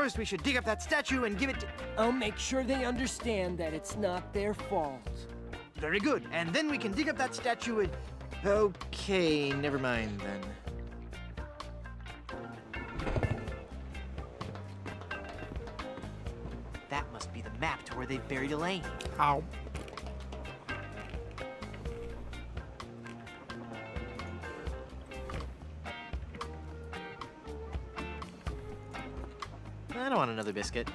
First, we should dig up that statue and give it to... I'll make sure they understand that it's not their fault. Very good. And then we can dig up that statue and... Okay, never mind then. That must be the map to where they buried Elaine. Ow. I don't want another biscuit.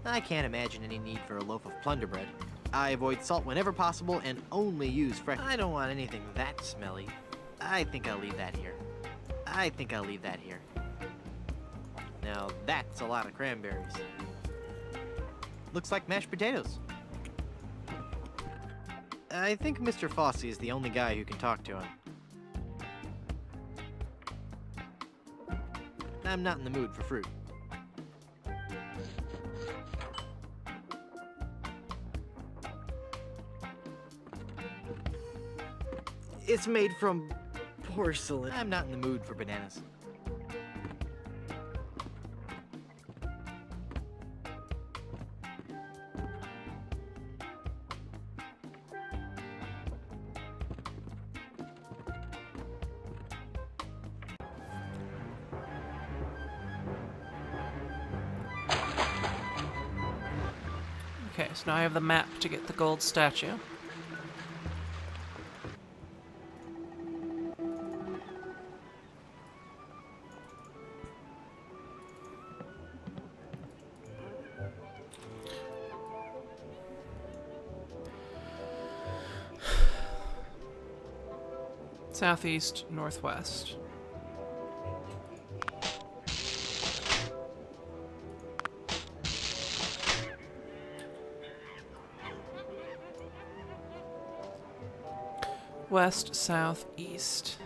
I can't imagine any need for a loaf of plunder bread. I avoid salt whenever possible and only use fresh. I don't want anything that smelly. I think I'll leave that here. Now that's a lot of cranberries. Looks like mashed potatoes. I think Mr. Fossey is the only guy who can talk to him. I'm not in the mood for fruit. It's made from porcelain. I'm not in the mood for bananas. Okay, so now I have the map to get the gold statue. Southeast, northwest. West, south, east.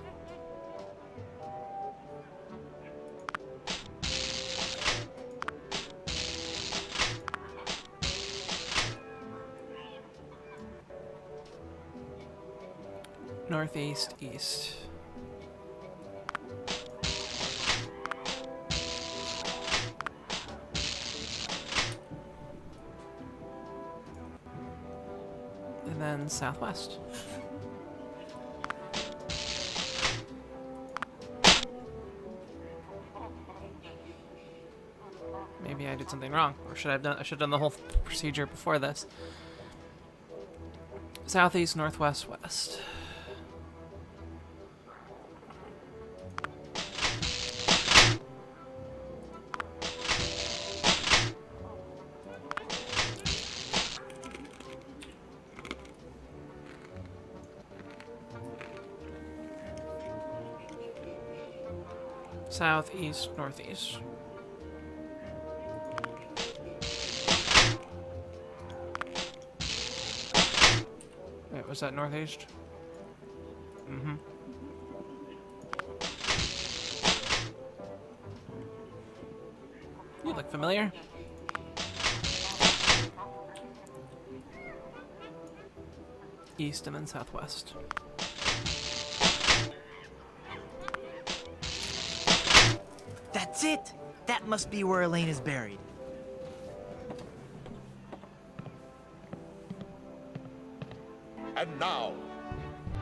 Northeast, east. And then southwest. Maybe I did something wrong, or should I have done the whole procedure before this. Southeast, northwest, west. Southeast, northeast. Wait, was that northeast? Mm-hmm. You look familiar. East and then southwest. That's it! That must be where Elaine is buried. And now,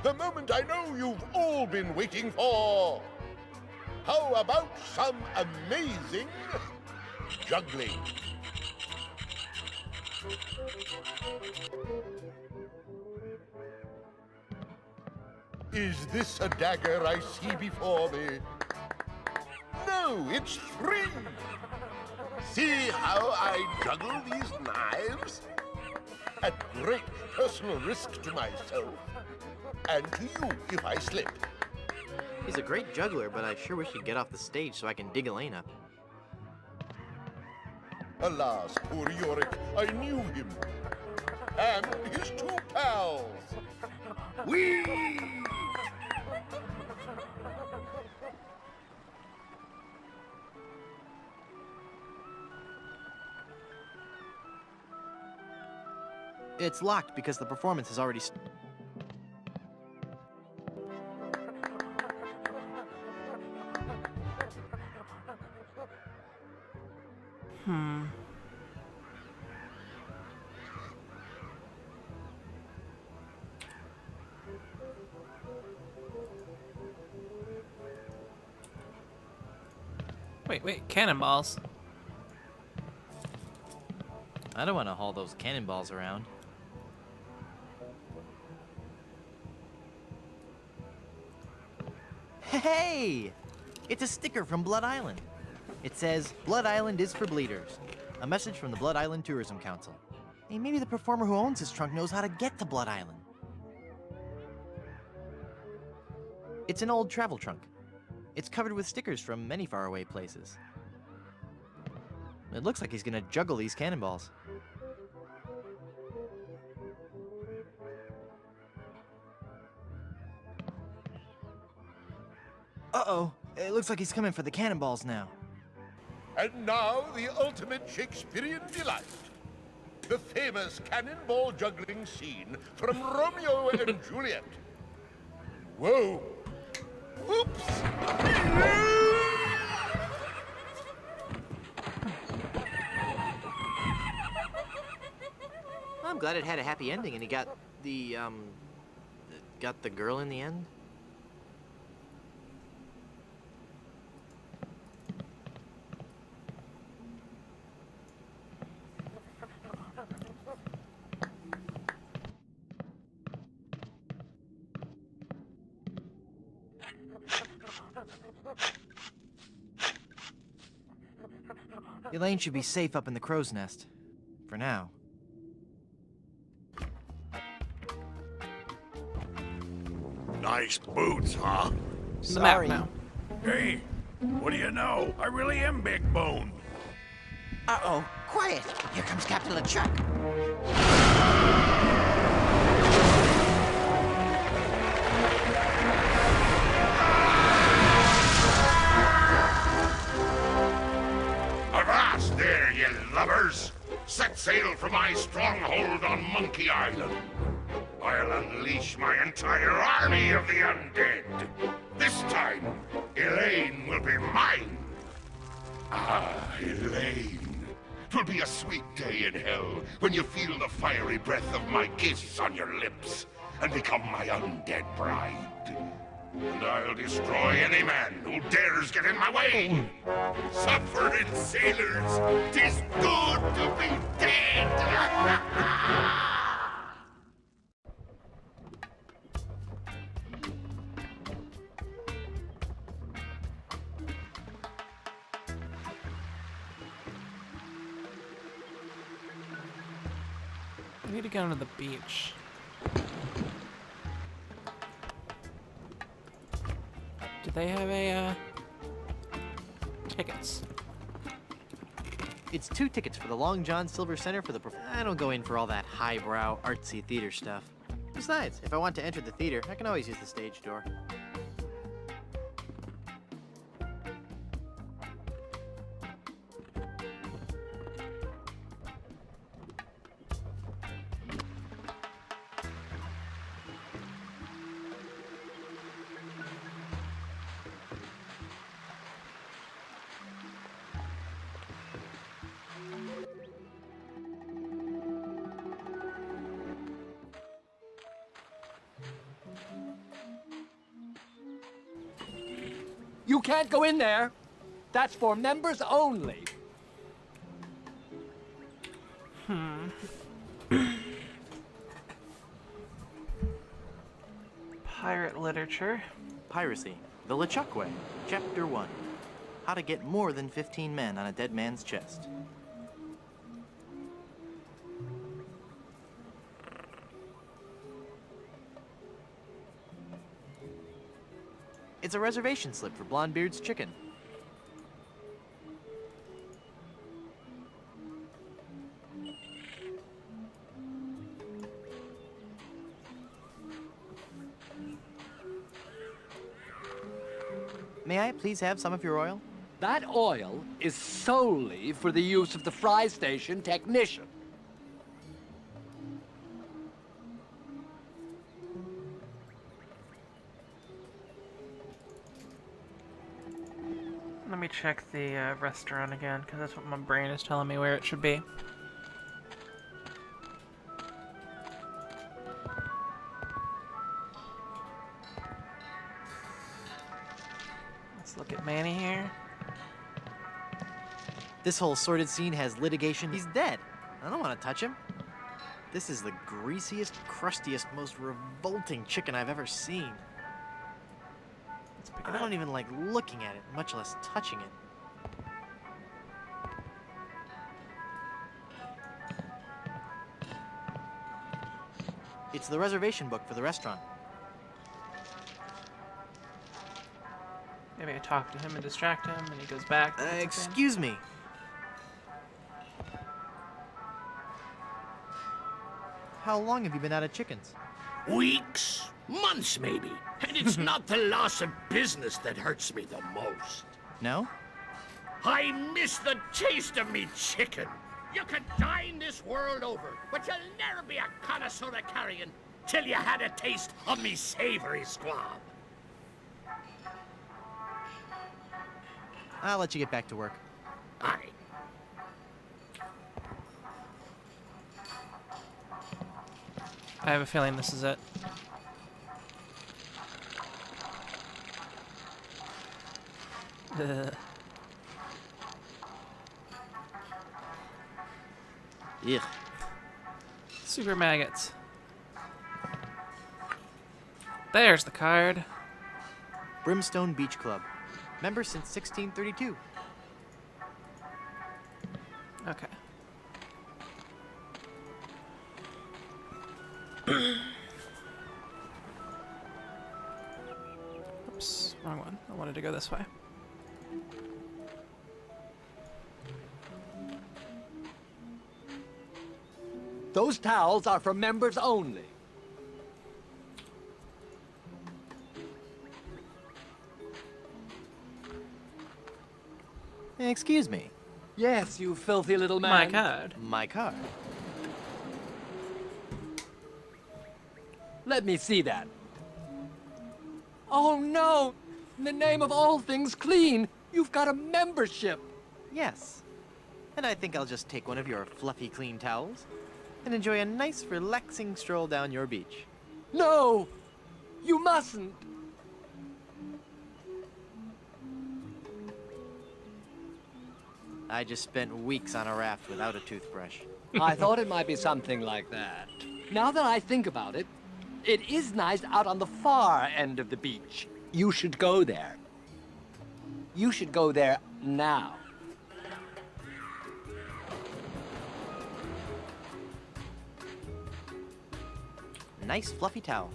the moment I know you've all been waiting for. How about some amazing juggling? Is this a dagger I see before me? No, it's 3. See how I juggle these knives? At great personal risk to myself, and to you if I slip. He's a great juggler, but I sure wish he'd get off the stage so I can dig Elaine up. Alas, poor Yorick, I knew him. And his 2 pals. Whee! It's locked because the performance has already Wait, cannonballs. I don't want to haul those cannonballs around. Hey! It's a sticker from Blood Island. It says, Blood Island is for bleeders. A message from the Blood Island Tourism Council. Hey, maybe the performer who owns this trunk knows how to get to Blood Island. It's an old travel trunk. It's covered with stickers from many faraway places. It looks like he's gonna juggle these cannonballs. Uh-oh, it looks like he's coming for the cannonballs now. And now the ultimate Shakespearean delight. The famous cannonball juggling scene from Romeo and Juliet. Whoa! Oops! I'm glad it had a happy ending and he got the girl in the end. Elaine should be safe up in the crow's nest. For now. Nice boots, huh? The map now. Hey, what do you know? I really am big bone. Uh-oh. Quiet! Here comes Captain LeChuck. Avast there, you lubbers! Set sail for my stronghold on Monkey Island. I'll unleash my entire army of the undead. This time, Elaine will be mine. Ah, Elaine. 'Twill be a sweet day in hell when you feel the fiery breath of my kiss on your lips and become my undead bride. And I'll destroy any man who dares get in my way. Suffering sailors, 'tis good to be dead. I need to get onto the beach. Do they have a, tickets? It's 2 tickets for the Long John Silver Center for the I don't go in for all that highbrow, artsy theater stuff. Besides, if I want to enter the theater, I can always use the stage door. You can't go in there. That's for members only. Pirate literature. Piracy, the LeChuck Way, Chapter 1. How to get more than 15 men on a dead man's chest. It's a reservation slip for Blondebeard's Chicken. May I please have some of your oil? That oil is solely for the use of the fry station technician. Let me check the restaurant again, because that's what my brain is telling me where it should be. Let's look at Manny here. This whole sordid scene has litigation. He's dead. I don't want to touch him. This is the greasiest, crustiest, most revolting chicken I've ever seen. Let's pick it I up. don't even like looking at it, much less touching it. It's the reservation book for the restaurant. Maybe I talk to him and distract him, and he goes back. and it's okay. Excuse me. How long have you been out of chickens? Weeks, months maybe. And it's not the loss of business that hurts me the most. No? I miss the taste of me chicken. You could dine this world over, but you'll never be a connoisseur of carrion till you had a taste of me savory squab. I'll let you get back to work. Aye. I have a feeling this is it. Ugh. Ugh. Super maggots. There's the card. Brimstone Beach Club. Member since 1632. Okay. Oops, wrong one. I wanted to go this way. Those towels are for members only. Excuse me. Yes, you filthy little My man. card. My card. Let me see that. Oh no! In the name of all things clean, you've got a membership. Yes. And I think I'll just take one of your fluffy clean towels and enjoy a nice relaxing stroll down your beach. No! You mustn't! I just spent weeks on a raft without a toothbrush. I thought it might be something like that. Now that I think about it, it is nice out on the far end of the beach. You should go there. You should go there now. Nice fluffy towel.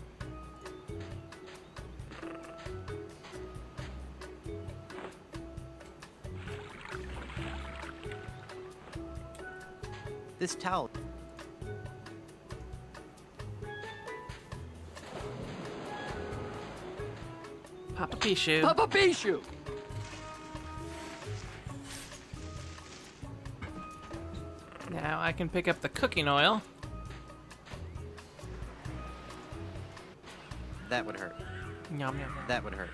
This towel. Papa Pichu. Papa Pichu! Now I can pick up the cooking oil. That would hurt. Yum, yum, yum. That would hurt.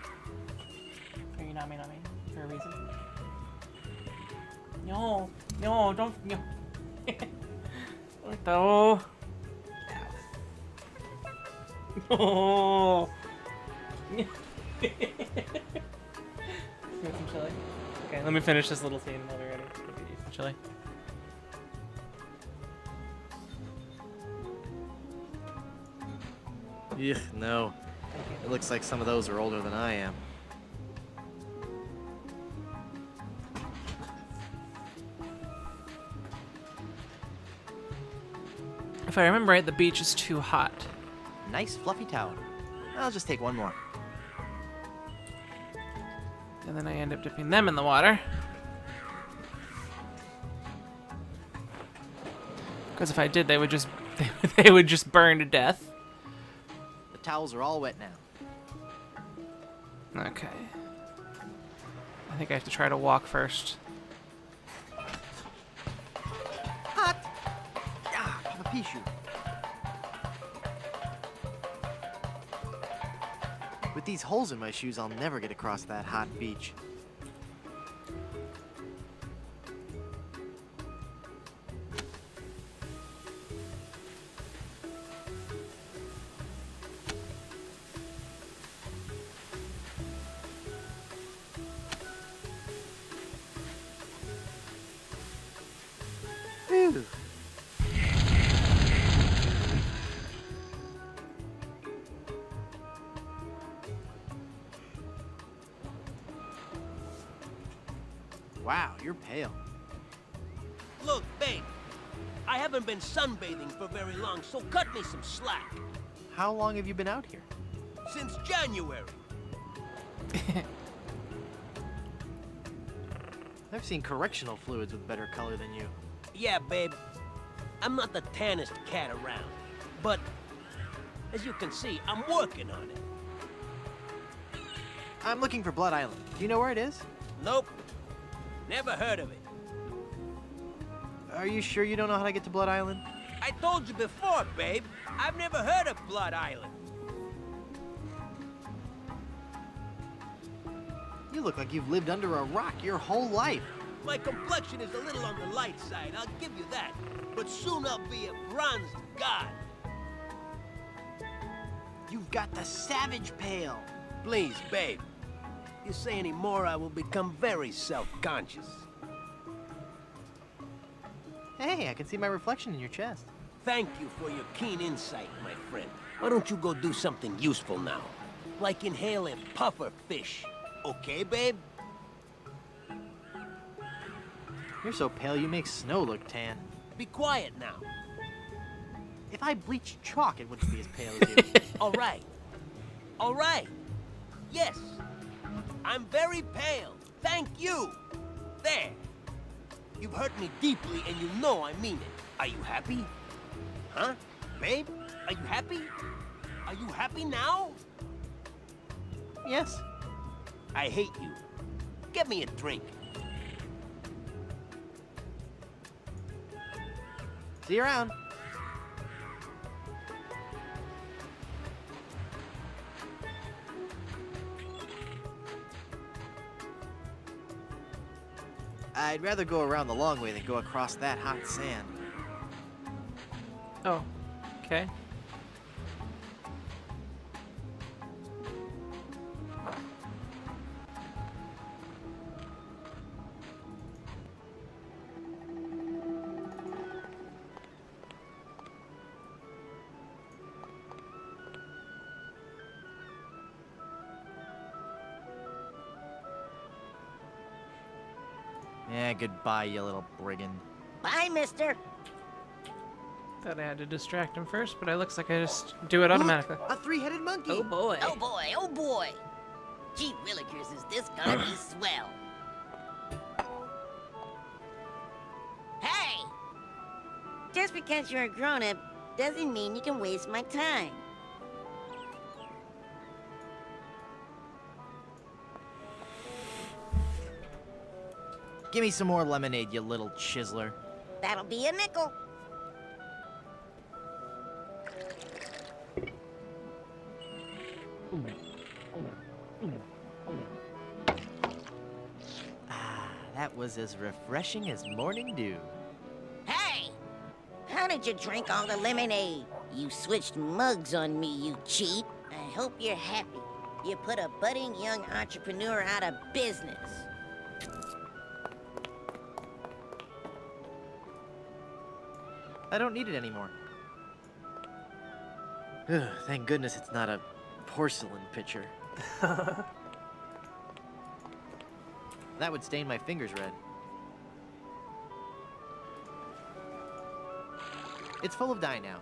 Are you numbing for a reason? No, no, don't. No. No. No. You want some chili? Okay, let me finish this little scene while we're ready. We'll get you some chili. Ugh, no. It looks like some of those are older than I am. If I remember right, the beach is too hot. Nice fluffy towel. I'll just take one more. And then I end up dipping them in the water. Because if I did, they would just they would just burn to death. The towels are all wet now. Okay. I think I have to try to walk first. Hot! Ah, Papa Pichu. With these holes in my shoes, I'll never get across that hot beach. Phew. Wow, you're pale. Look, babe, I haven't been sunbathing for very long, so cut me some slack. How long have you been out here? Since January. I've seen correctional fluids with better color than you. Yeah, babe, I'm not the tannest cat around, but as you can see, I'm working on it. I'm looking for Blood Island. Do you know where it is? Nope, never heard of it. Are you sure you don't know how to get to Blood Island? I told you before, babe, I've never heard of Blood Island. You look like you've lived under a rock your whole life. My complexion is a little on the light side, I'll give you that. But soon I'll be a bronzed god. You've got the savage pale. Please, babe. You say any more, I will become very self-conscious. Hey, I can see my reflection in your chest. Thank you for your keen insight, my friend. Why don't you go do something useful now? Like inhale a puffer fish. Okay, babe? You're so pale you make snow look tan. Be quiet now. If I bleached chalk, it wouldn't be as pale as you. All right. All right. Yes. I'm very pale. Thank you. There. You've hurt me deeply, and you know I mean it. Are you happy? Huh? Babe? Are you happy? Are you happy now? Yes. I hate you. Get me a drink. See you around. I'd rather go around the long way than go across that hot sand. Oh, okay. Yeah, goodbye, you little brigand. Bye, mister. Thought I had to distract him first, but it looks like I just do it automatically. A three-headed monkey! Oh boy. Oh boy, oh boy. Gee willikers, is this gonna be swell? Hey! Just because you're a grown-up doesn't mean you can waste my time. Give me some more lemonade, you little chiseler. That'll be a nickel. That was as refreshing as morning dew. Hey! How did you drink all the lemonade? You switched mugs on me, you cheat. I hope you're happy. You put a budding young entrepreneur out of business. I don't need it anymore. Ugh, thank goodness it's not a porcelain pitcher. That would stain my fingers red. It's full of dye now.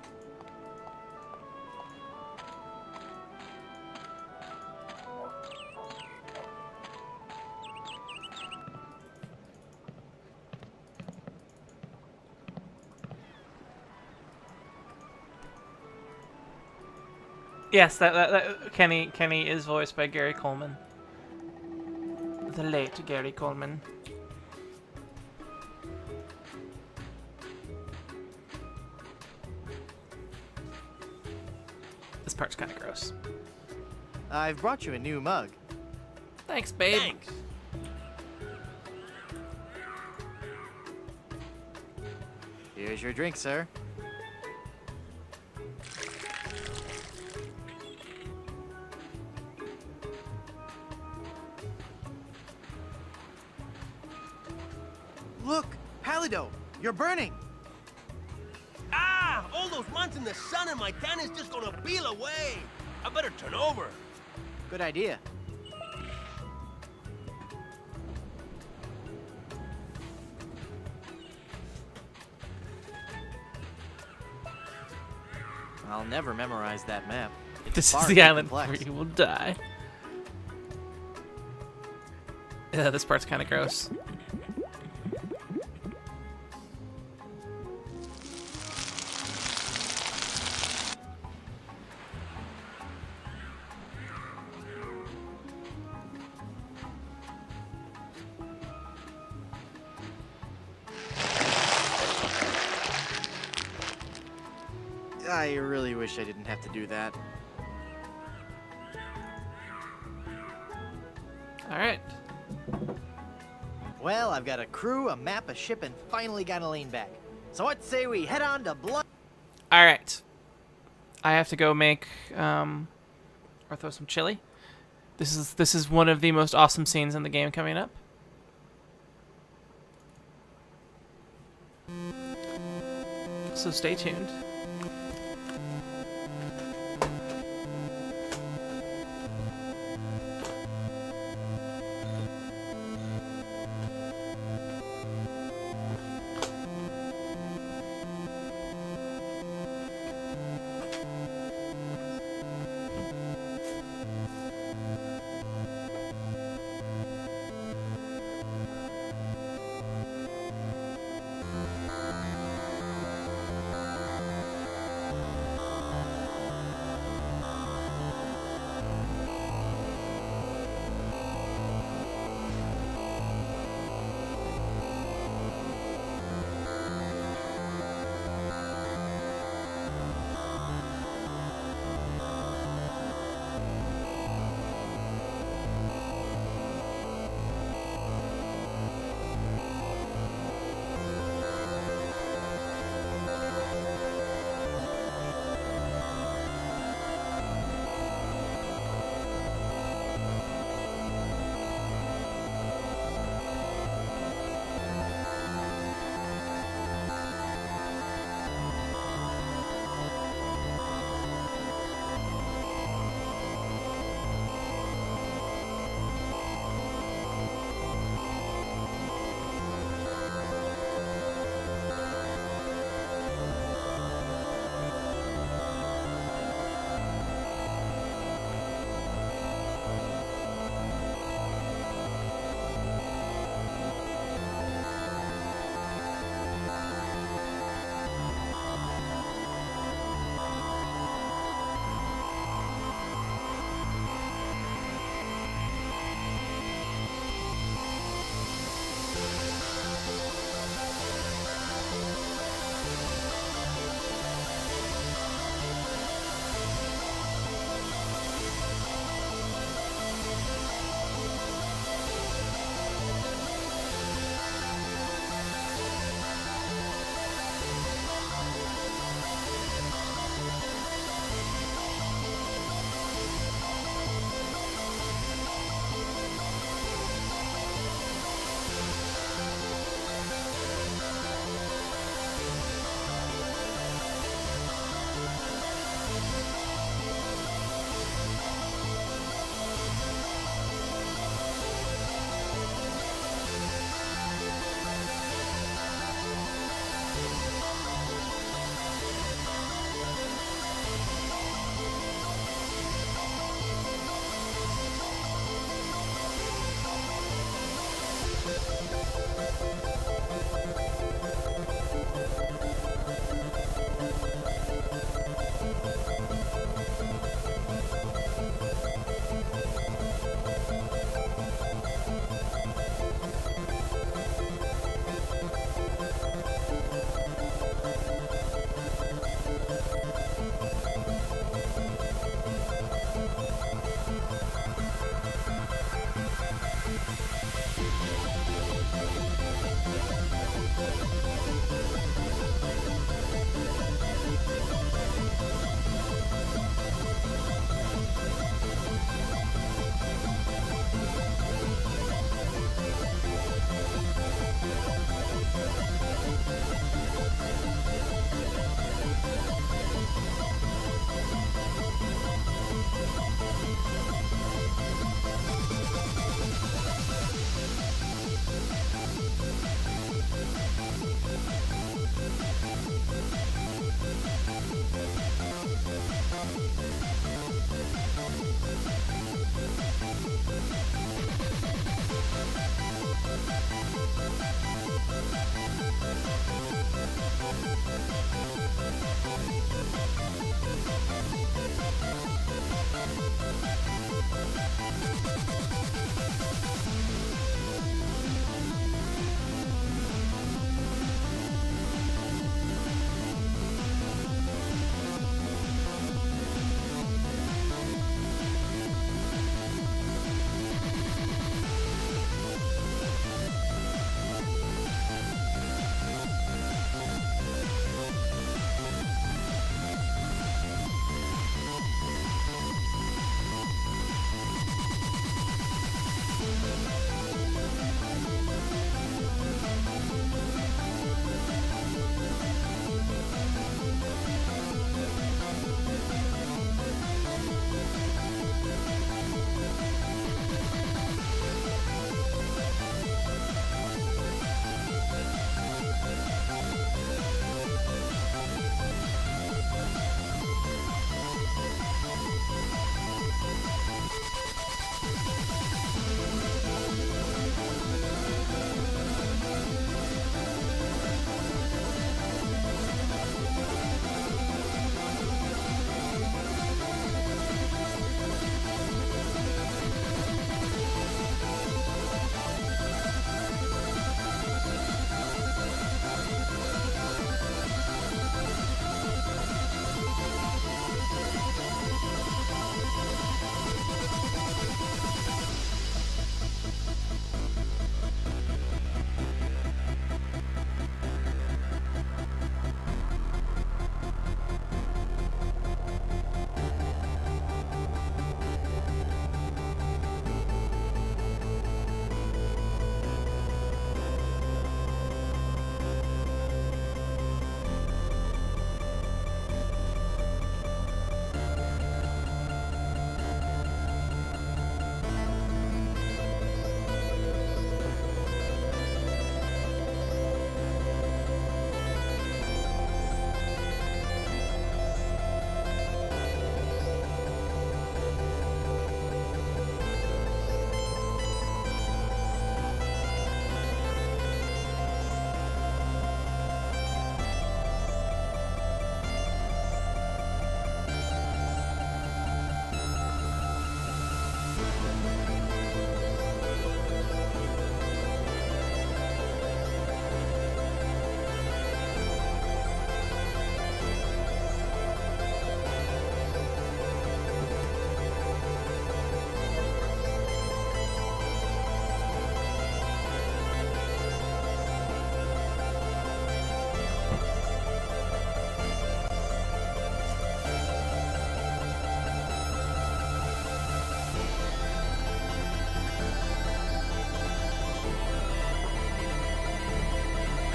Yes, that Kenny is voiced by Gary Coleman. The late Gary Coleman. This part's kind of gross. I've brought you a new mug. Thanks, babe. Thanks. Here's your drink, sir. Look, Palido, you're burning. all those months in the sun and my tan is just gonna peel away. I better turn over. Good idea. I'll never memorize that map. It's This is far the too island complex. where you will die. Yeah, this part's kind of gross. I really wish I didn't have to do that. Alright. Well, I've got a crew, a map, a ship, and finally got a lane back. So what say we head on to Blood? Alright. I have to go make, or throw some chili. This is one of the most awesome scenes in the game coming up. So stay tuned.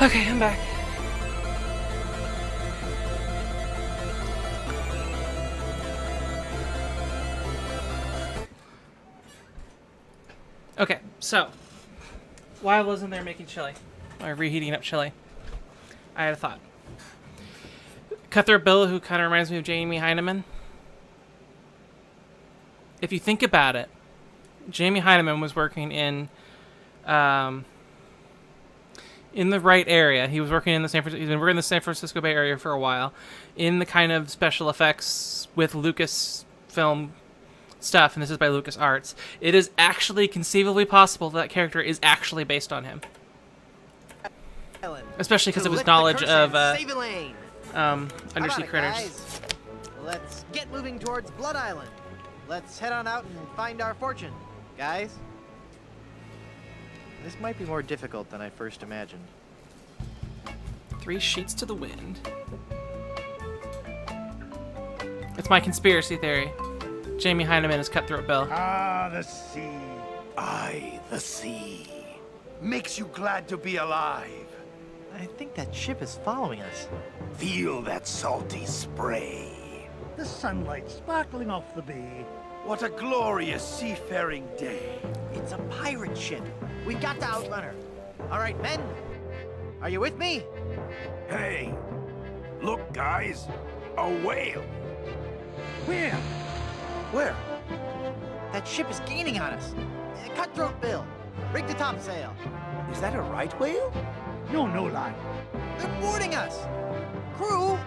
Okay, I'm back. Okay, so while I wasn't there making chili, or reheating up chili, I had a thought. Cutthroat Bill, who kind of reminds me of Jamie Heineman. If you think about it, Jamie Heineman was working in the right area. He was working in the he's been working in the San Francisco Bay Area for a while, in the kind of special effects with Lucasfilm stuff, and this is by LucasArts. It is actually conceivably possible that character is actually based on him, especially because of his knowledge of undersea critters. Guys? Let's get moving towards Blood Island. Let's head on out and find our fortune, guys. This might be more difficult than I first imagined. 3 sheets to the wind. It's my conspiracy theory. Jamie Heineman is Cutthroat Bill. Ah, the sea. Aye, the sea. Makes you glad to be alive. I think that ship is following us. Feel that salty spray. The sunlight sparkling off the bay. What a glorious seafaring day. It's a pirate ship. We've got to outrun her. All right, men. Are you with me? Hey, look, guys. A whale. Where? Where? That ship is gaining on us. Cutthroat Bill, rig the topsail. Is that a right whale? No, no lie. They're boarding us. Crew,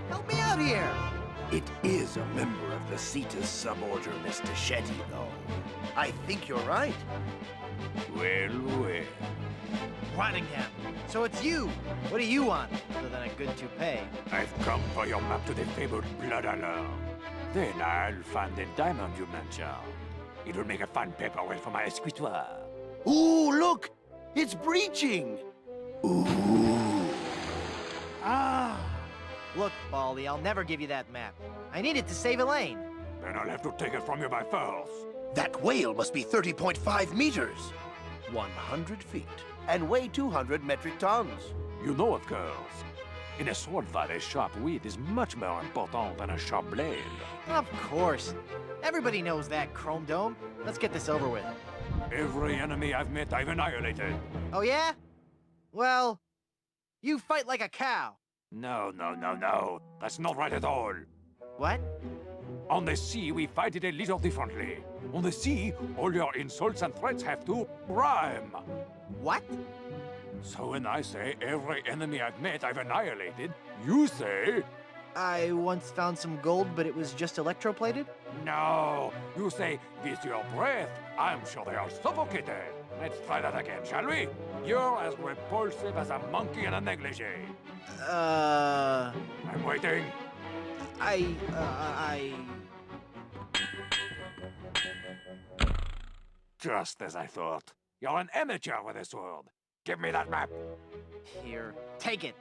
help me out here. It is a member of the Cetus suborder, Mr. Shetty, though. I think you're right. Well, well. Rottingham. So it's you. What do you want, other than a good toupee? I've come for your map to the fabled Blood Island. Then I'll find the diamond you mentioned. It'll make a fine paperweight for my escritoire. Ooh, look! It's breaching! Ooh. Ah, Look, Baldy, I'll never give you that map. I need it to save Elaine. Then I'll have to take it from you by force. That whale must be 30.5 meters. 100 feet. And weigh 200 metric tons. You know, of course. In a sword fight, a sharp wit is much more important than a sharp blade. Of course. Everybody knows that, Chrome Dome. Let's get this over with. Every enemy I've met, I've annihilated. Oh, yeah? Well, you fight like a cow. No, no, no, no. That's not right at all. What? On the sea, we fight it a little differently. On the sea, all your insults and threats have to rhyme. What? So when I say every enemy I've met, I've annihilated, you say... I once found some gold, but it was just electroplated? No, you say, with your breath, I'm sure they are suffocated. Let's try that again, shall we? You're as repulsive as a monkey in a negligee. I'm waiting. Just as I thought. You're an amateur with a sword. Give me that map. Here, take it.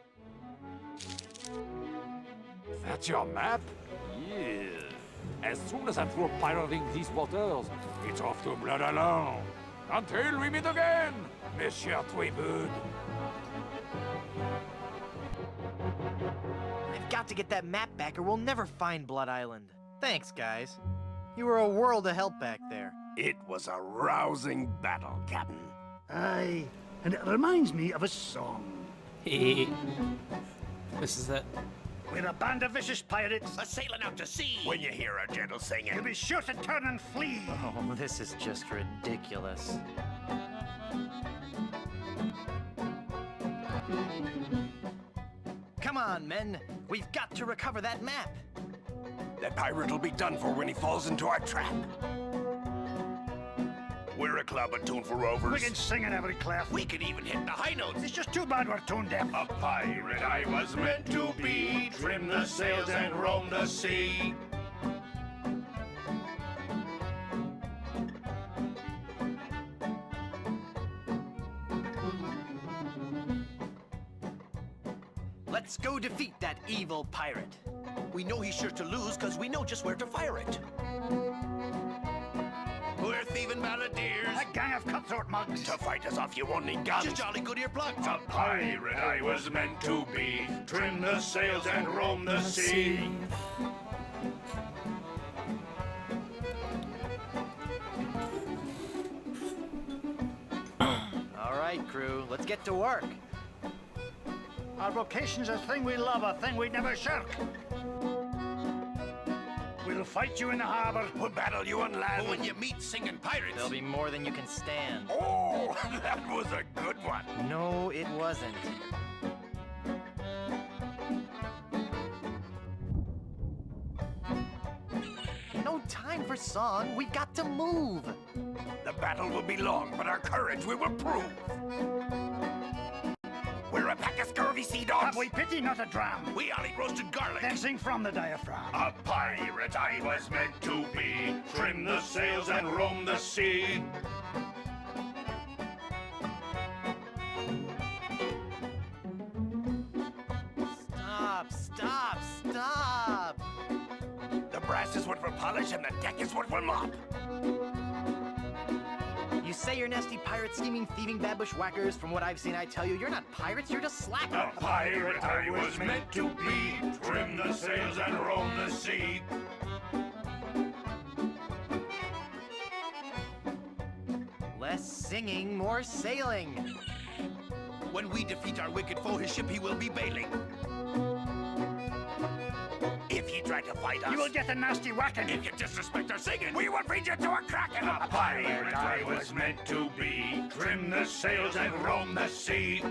That's your map? Yeah. As soon as I'm through pirating these waters, it's off to Blood Island. Until we meet again, Monsieur Tweeboot. I've got to get that map back or we'll never find Blood Island. Thanks, guys. You were a world of help back there. It was a rousing battle, Captain. aye. And it reminds me of a song. This is it. We're a band of vicious pirates. A-sailing out to sea. When you hear a gentle singing. You'll be sure to turn and flee. Oh, this is just ridiculous. Come on, men. We've got to recover that map. That pirate will be done for when he falls into our trap. We're a club attuned for rovers. We can sing in every clef. We can even hit the high notes. It's just too bad we're tone deaf. A pirate I was meant to be. Trim the sails and roam the sea. Let's go defeat that evil pirate. We know he's sure to lose because we know just where to fire it. We're thieving balladeers. A gang of cutthroat mugs. To fight us off, you won't need guns. Just jolly good earplugs. A pirate I was meant to be. Trim the sails and roam the sea. All right, crew, let's get to work. Our vocation's a thing we love, a thing we'd never shirk. We'll fight you in the harbor. We'll battle you on land. But when you meet singing pirates... There'll be more than you can stand. Oh, that was a good one. No, it wasn't. No time for song. We got to move. The battle will be long, but our courage we will prove. We're a pack of scurvy sea dogs. Have we pity, not a dram? We all eat roasted garlic. Then sing from the diaphragm. A pirate I was meant to be. Trim the sails and roam the sea. Stop, stop, stop. The brass is what we'll polish and the deck is what we'll mop. You say you're nasty pirates, scheming, thieving, bad bushwhackers. From what I've seen, I tell you, you're not pirates, you're just slackers. A pirate I was meant to be. Trim the sails and roam the sea. Less singing, more sailing. When we defeat our wicked foe, his ship he will be bailing. If you try to fight us, You will get a nasty whacking. if you disrespect our singing, we will feed you to a kraken. A pirate I was meant to be. Trim the sails and roam the sea.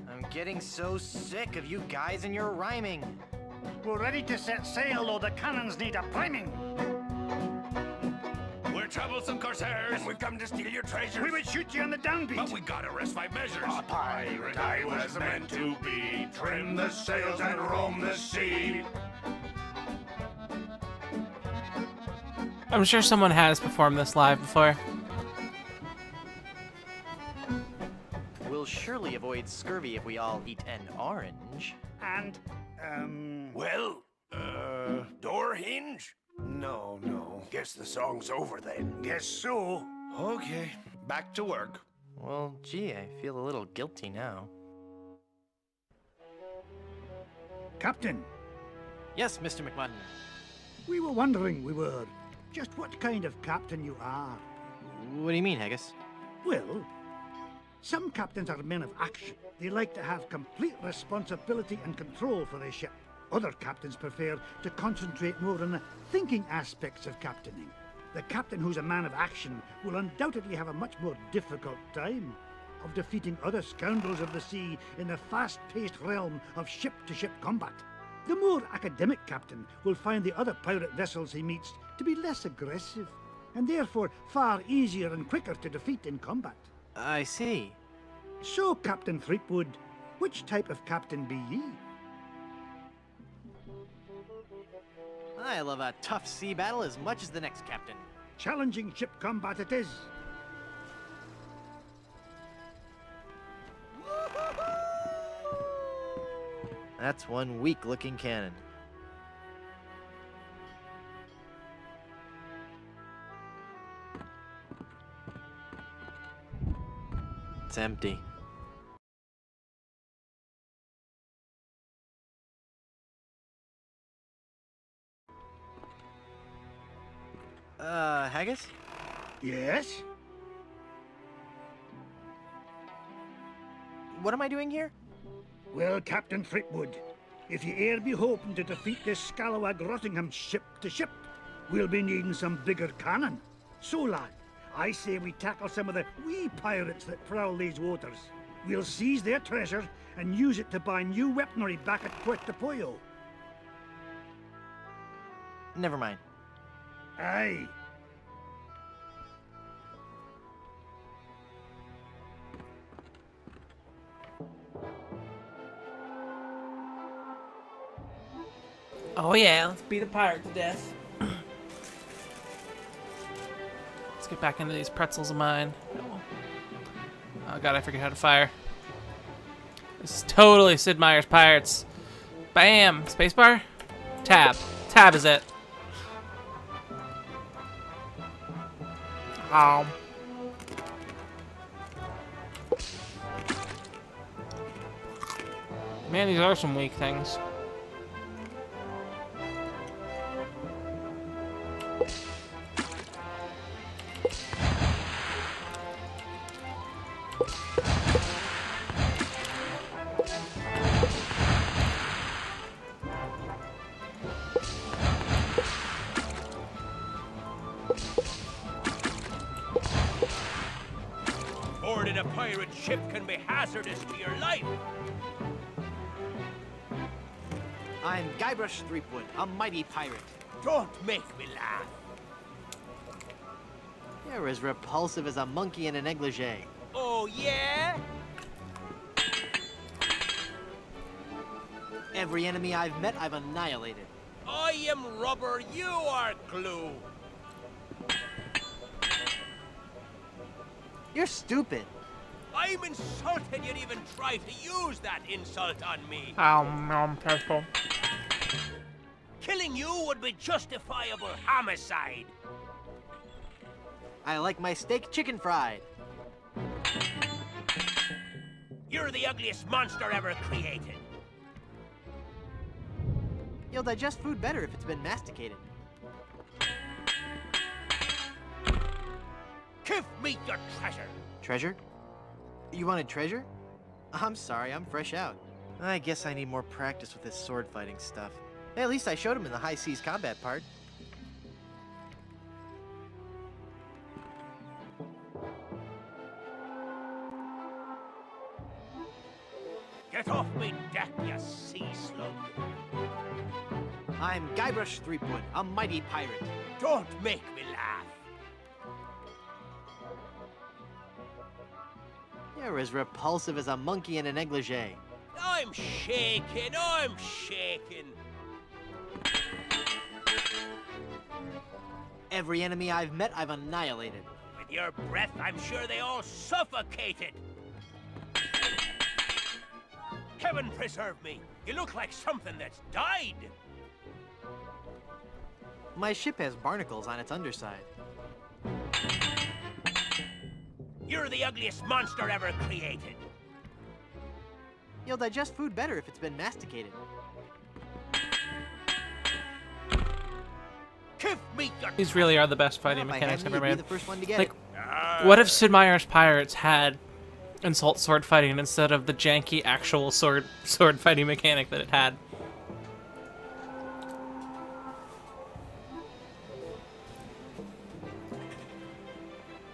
I'm getting so sick of you guys and your rhyming. We're ready to set sail, though the cannons need a priming. We're troublesome corsairs, and we've come to steal your treasures. We would shoot you on the downbeat. But we gotta rest 5 measures. A pirate I was meant to be. Trim the sails and roam the sea. I'm sure someone has performed this live before. We'll surely avoid scurvy if we all eat an orange. And, Well, door hinge? No. Guess the song's over then. guess so. Okay, back to work. Well, gee, I feel a little guilty now. Captain, Yes, Mr. McMutton. we were just what kind of captain you are. What do you mean, Haggis? Well, some captains are men of action. They like to have complete responsibility and control for their ship. Other captains prefer to concentrate more on the thinking aspects of captaining. The captain who's a man of action will undoubtedly have a much more difficult time of defeating other scoundrels of the sea in the fast-paced realm of ship-to-ship combat. The more academic captain will find the other pirate vessels he meets to be less aggressive, and therefore far easier and quicker to defeat in combat. I see. So, Captain Threepwood, which type of captain be ye? I love a tough sea battle as much as the next captain. Challenging ship combat it is. That's one weak-looking cannon. It's empty. Haggis? Yes? What am I doing here? Well, Captain Threepwood, if ye e'er be hoping to defeat this scalawag Rottingham ship to ship, we'll be needing some bigger cannon. So, lad, I say we tackle some of the wee pirates that prowl these waters. We'll seize their treasure and use it to buy new weaponry back at Puerto Pollo. Never mind. Aye. Oh yeah, let's beat a pirate to death. Let's get back into these pretzels of mine. Oh god, I forget how to fire. This is totally Sid Meier's Pirates. Bam! Spacebar? Tab. Tab is it. Man, these are some weak things. Boarding a pirate ship can be hazardous to your life. I'm Guybrush Threepwood, a mighty pirate. Don't make me laugh. You're as repulsive as a monkey in a negligee. Oh, yeah? Every enemy I've met, I've annihilated. I am rubber, you are glue. You're stupid. I'm insulted you'd even try to use that insult on me. Careful. Killing you would be justifiable homicide. I like my steak chicken fried. You're the ugliest monster ever created. You'll digest food better if it's been masticated. Give me your treasure. Treasure? You wanted treasure? I'm sorry, I'm fresh out. I guess I need more practice with this sword fighting stuff. Hey, at least I showed him in the high seas combat part. Get off me deck, you sea slug. I'm Guybrush Threepwood, a mighty pirate. Don't make me laugh. You're as repulsive as a monkey in a negligee. I'm shaking, I'm shaking. Every enemy I've met, I've annihilated. With your breath, I'm sure they all suffocated. Heaven preserve me. You look like something that's died. My ship has barnacles on its underside. You're the ugliest monster ever created. You'll digest food better if it's been masticated. Give me your... These really are the best fighting If I mechanics hadn't, ever you'd be made. the first one to get Like, it. what if Sid Meier's Pirates had insult sword fighting instead of the janky actual sword fighting mechanic that it had?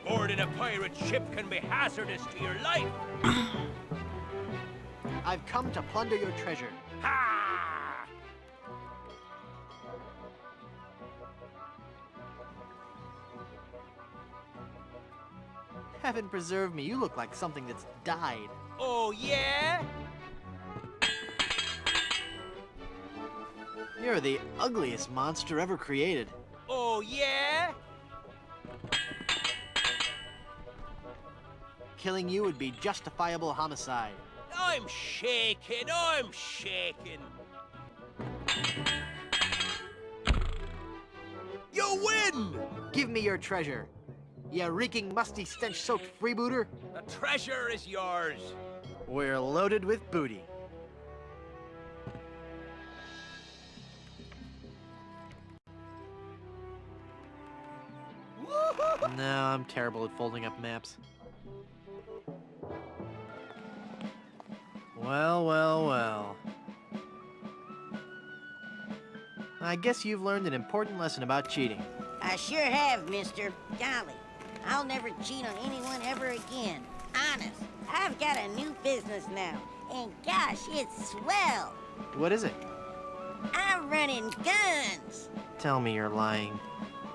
Boarding a pirate ship can be hazardous to your life. I've come to plunder your treasure. Ha! Heaven preserve me, you look like something that's died. Oh, yeah? You're the ugliest monster ever created. Oh, yeah? Killing you would be justifiable homicide. I'm shaking, I'm shaking. You win! Give me your treasure. You reeking, musty, stench-soaked freebooter. The treasure is yours. We're loaded with booty. No, I'm terrible at folding up maps. Well, well, well. I guess you've learned an important lesson about cheating. I sure have, mister. Golly, I'll never cheat on anyone ever again. Honest, I've got a new business now, and gosh, it's swell. What is it? I'm running guns. Tell me you're lying.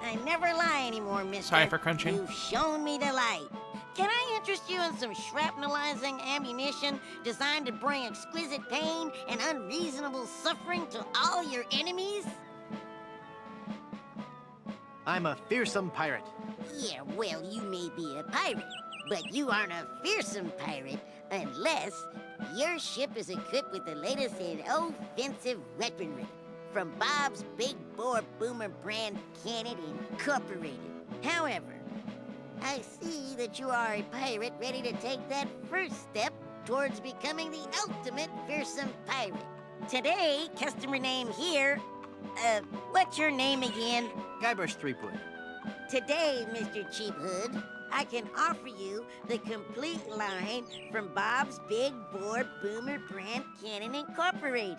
I never lie anymore, mister. Sorry for crunching. You've shown me the light. Can I interest you in some shrapnelizing ammunition designed to bring exquisite pain and unreasonable suffering to all your enemies? I'm a fearsome pirate. Yeah, well, you may be a pirate, but you aren't a fearsome pirate unless your ship is equipped with the latest in offensive weaponry from Bob's Big Bore Boomer brand Cannon Incorporated. However, I see that you are a pirate ready to take that first step towards becoming the ultimate fearsome pirate. Today, customer name here. What's your name again? Guybrush Threepwood. Today, Mr. Cheap Hood, I can offer you the complete line from Bob's Big Bore Boomer Brand Cannon Incorporated.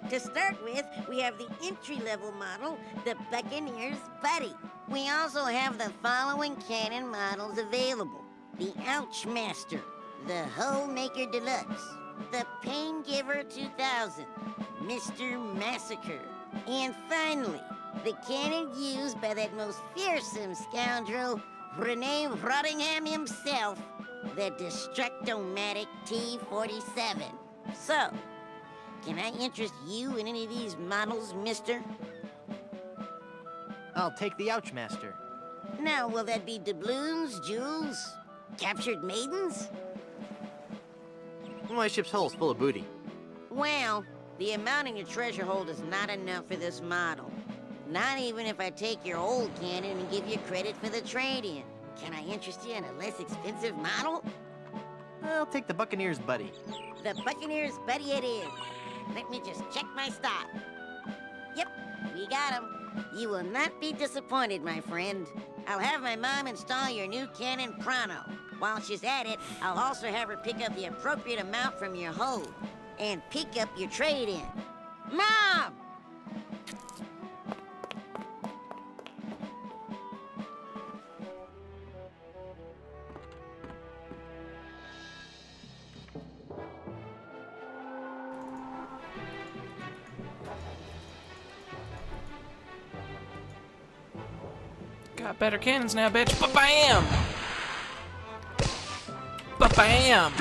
To start with, we have the entry-level model, the Buccaneer's Buddy. We also have the following cannon models available. The Ouch Master, the Hole Maker Deluxe, the Pain Giver 2000, Mr. Massacre, and finally, the cannon used by that most fearsome scoundrel, Renee Rottingham himself, the Destructomatic T-47. So, can I interest you in any of these models, mister? I'll take the Ouch Master. Now, will that be doubloons, jewels, captured maidens? My ship's hull's full of booty. Well, the amount in your treasure hold is not enough for this model. Not even if I take your old cannon and give you credit for the trade-in. Can I interest you in a less expensive model? I'll take the Buccaneer's Buddy. The Buccaneer's Buddy it is. Let me just check my stock. Yep, we got him. You will not be disappointed, my friend. I'll have my mom install your new cannon pronto. While she's at it, I'll also have her pick up the appropriate amount from your hold and pick up your trade-in. Mom! Got better cannons now, bitch. Ba-bam! Ba-bam!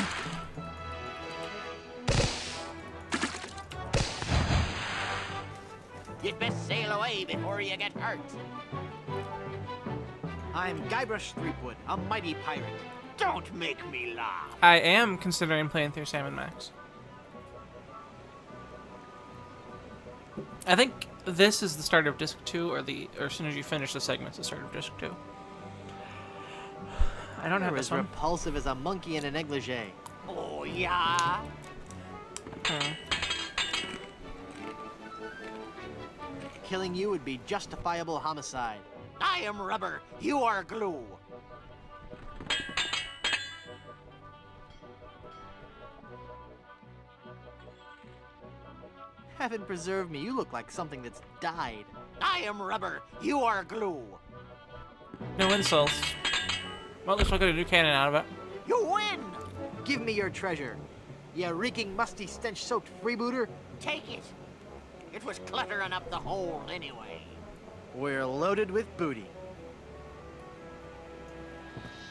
You'd best sail away before you get hurt. I'm Guybrush Threepwood, a mighty pirate. Don't make me laugh. I am considering playing through Sam & Max. I think this is the start of Disc 2, or as soon as you finish the segment's the start of Disc 2. I don't have You're this as one. repulsive as a monkey in a negligee. Oh, yeah? Killing you would be justifiable homicide. I am rubber. You are glue. Heaven preserve me, you look like something that's died. I am rubber. You are glue. No insults. Well, at least we'll get a new cannon out of it. You win. Give me your treasure. You reeking, musty, stench-soaked freebooter. Take it. It was cluttering up the hold anyway. We're loaded with booty.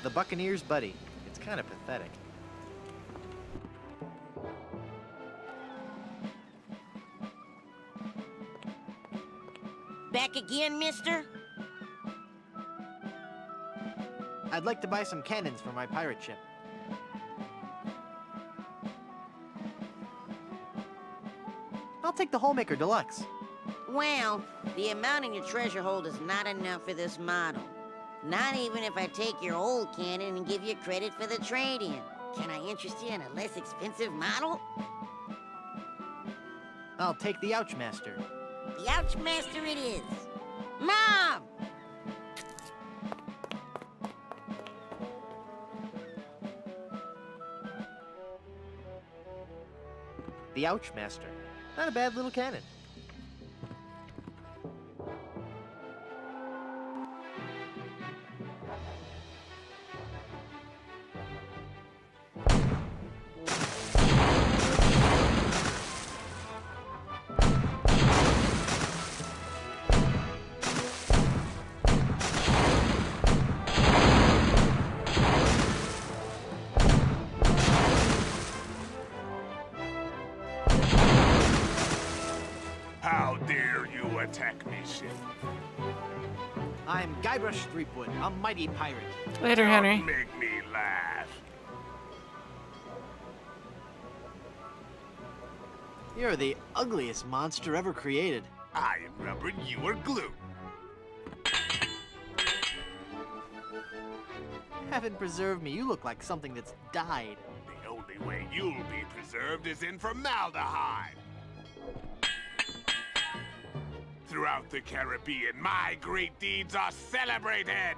The Buccaneer's Buddy. It's kind of pathetic. Back again, mister? I'd like to buy some cannons for my pirate ship. I'll take the Holemaker Deluxe. Well, the amount in your treasure hold is not enough for this model. Not even if I take your old cannon and give you credit for the trade-in. Can I interest you in a less expensive model? I'll take the Ouch Master. The Ouch Master it is. Mom! The Ouch Master. Not a bad little cannon. How dare you attack me, ship? I'm Guybrush Threepwood, a mighty pirate. Later, Henry. Don't make me laugh. You're the ugliest monster ever created. I am rubber, you are glue. Heaven preserve me, you look like something that's died. The only way you'll be preserved is in formaldehyde. Throughout the Caribbean, my great deeds are celebrated.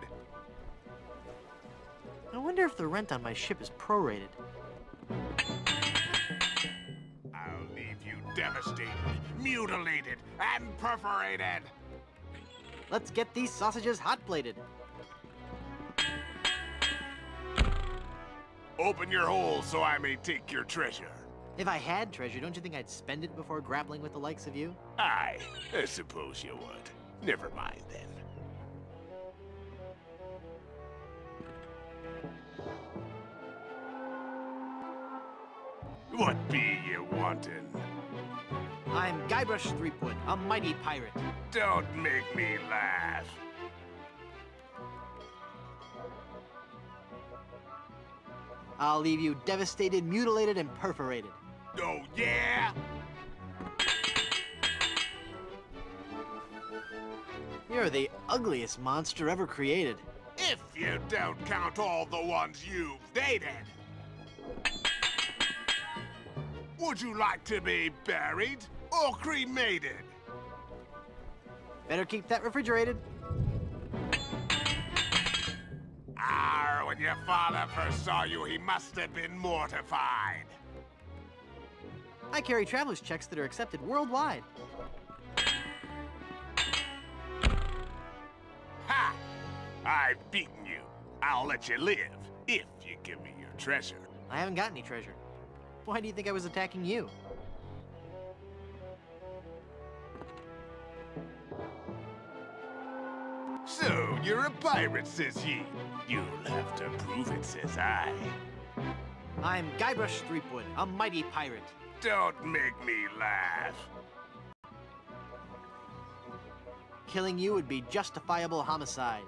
I wonder if the rent on my ship is prorated. I'll leave you devastated, mutilated, and perforated. Let's get these sausages hot-plated. Open your hole so I may take your treasure. If I had treasure, don't you think I'd spend it before grappling with the likes of you? I suppose you would. Never mind then. What be you wantin'? I'm Guybrush Threepwood, a mighty pirate. Don't make me laugh. I'll leave you devastated, mutilated, and perforated. Oh, yeah? You're the ugliest monster ever created. If you don't count all the ones you've dated. Would you like to be buried or cremated? Better keep that refrigerated. When your father first saw you, he must have been mortified. I carry traveler's checks that are accepted worldwide. Ha! I've beaten you. I'll let you live if you give me your treasure. I haven't got any treasure. Why do you think I was attacking you? So, you're a pirate, says ye. You'll have to prove it, says I. I'm Guybrush Threepwood, a mighty pirate. Don't make me laugh. Killing you would be justifiable homicide.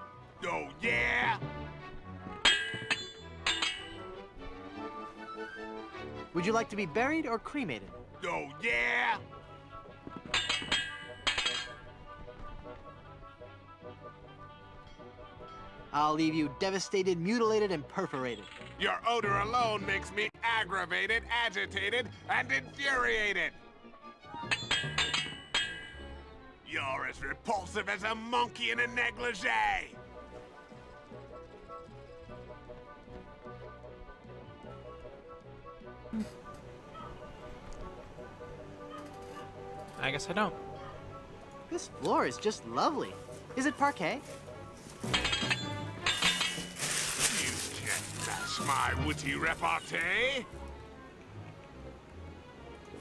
Oh, yeah? Would you like to be buried or cremated? Oh, yeah? I'll leave you devastated, mutilated, and perforated. Your odor alone makes me aggravated, agitated, and infuriated. You're as repulsive as a monkey in a negligee. I guess I don't. This floor is just lovely. Is it parquet? You can't match my witty repartee.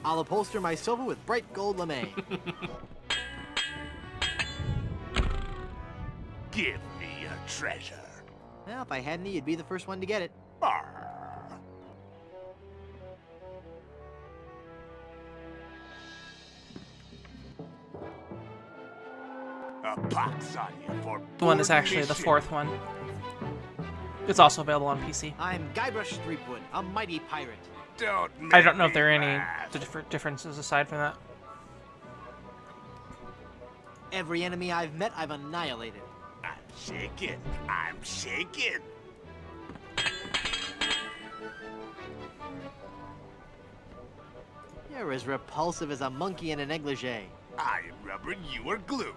I'll upholster my sofa with bright gold lame. Give me your treasure. Well, if I had any, you'd be the first one to get it. Arr. A pox on you for The one is boarding actually this the ship. fourth one. It's also available on PC. I'm Guybrush Threepwood, a mighty pirate. Don't I don't know if make there are me any laugh. differences aside from that. Every enemy I've met, I've annihilated. I'm shaking. I'm shaking. You're as repulsive as a monkey in a negligee. I am rubber, you are glue.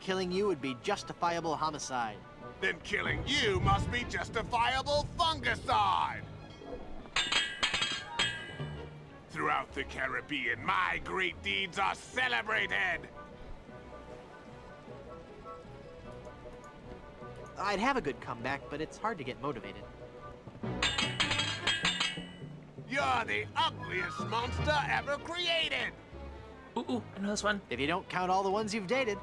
Killing you would be justifiable homicide. Then killing you must be justifiable fungicide. Throughout the Caribbean, my great deeds are celebrated. I'd have a good comeback, but it's hard to get motivated. You're the ugliest monster ever created. Ooh, I know this one. If you don't count all the ones you've dated.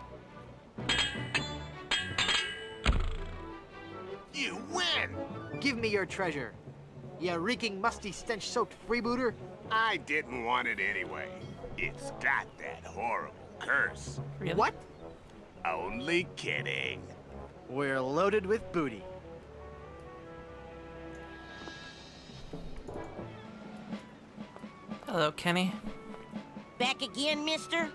You win. Give me your treasure. You reeking, musty, stench-soaked freebooter. I didn't want it anyway. It's got that horrible curse. Really? What? Only kidding. We're loaded with booty. Hello, Kenny. Back again, mister?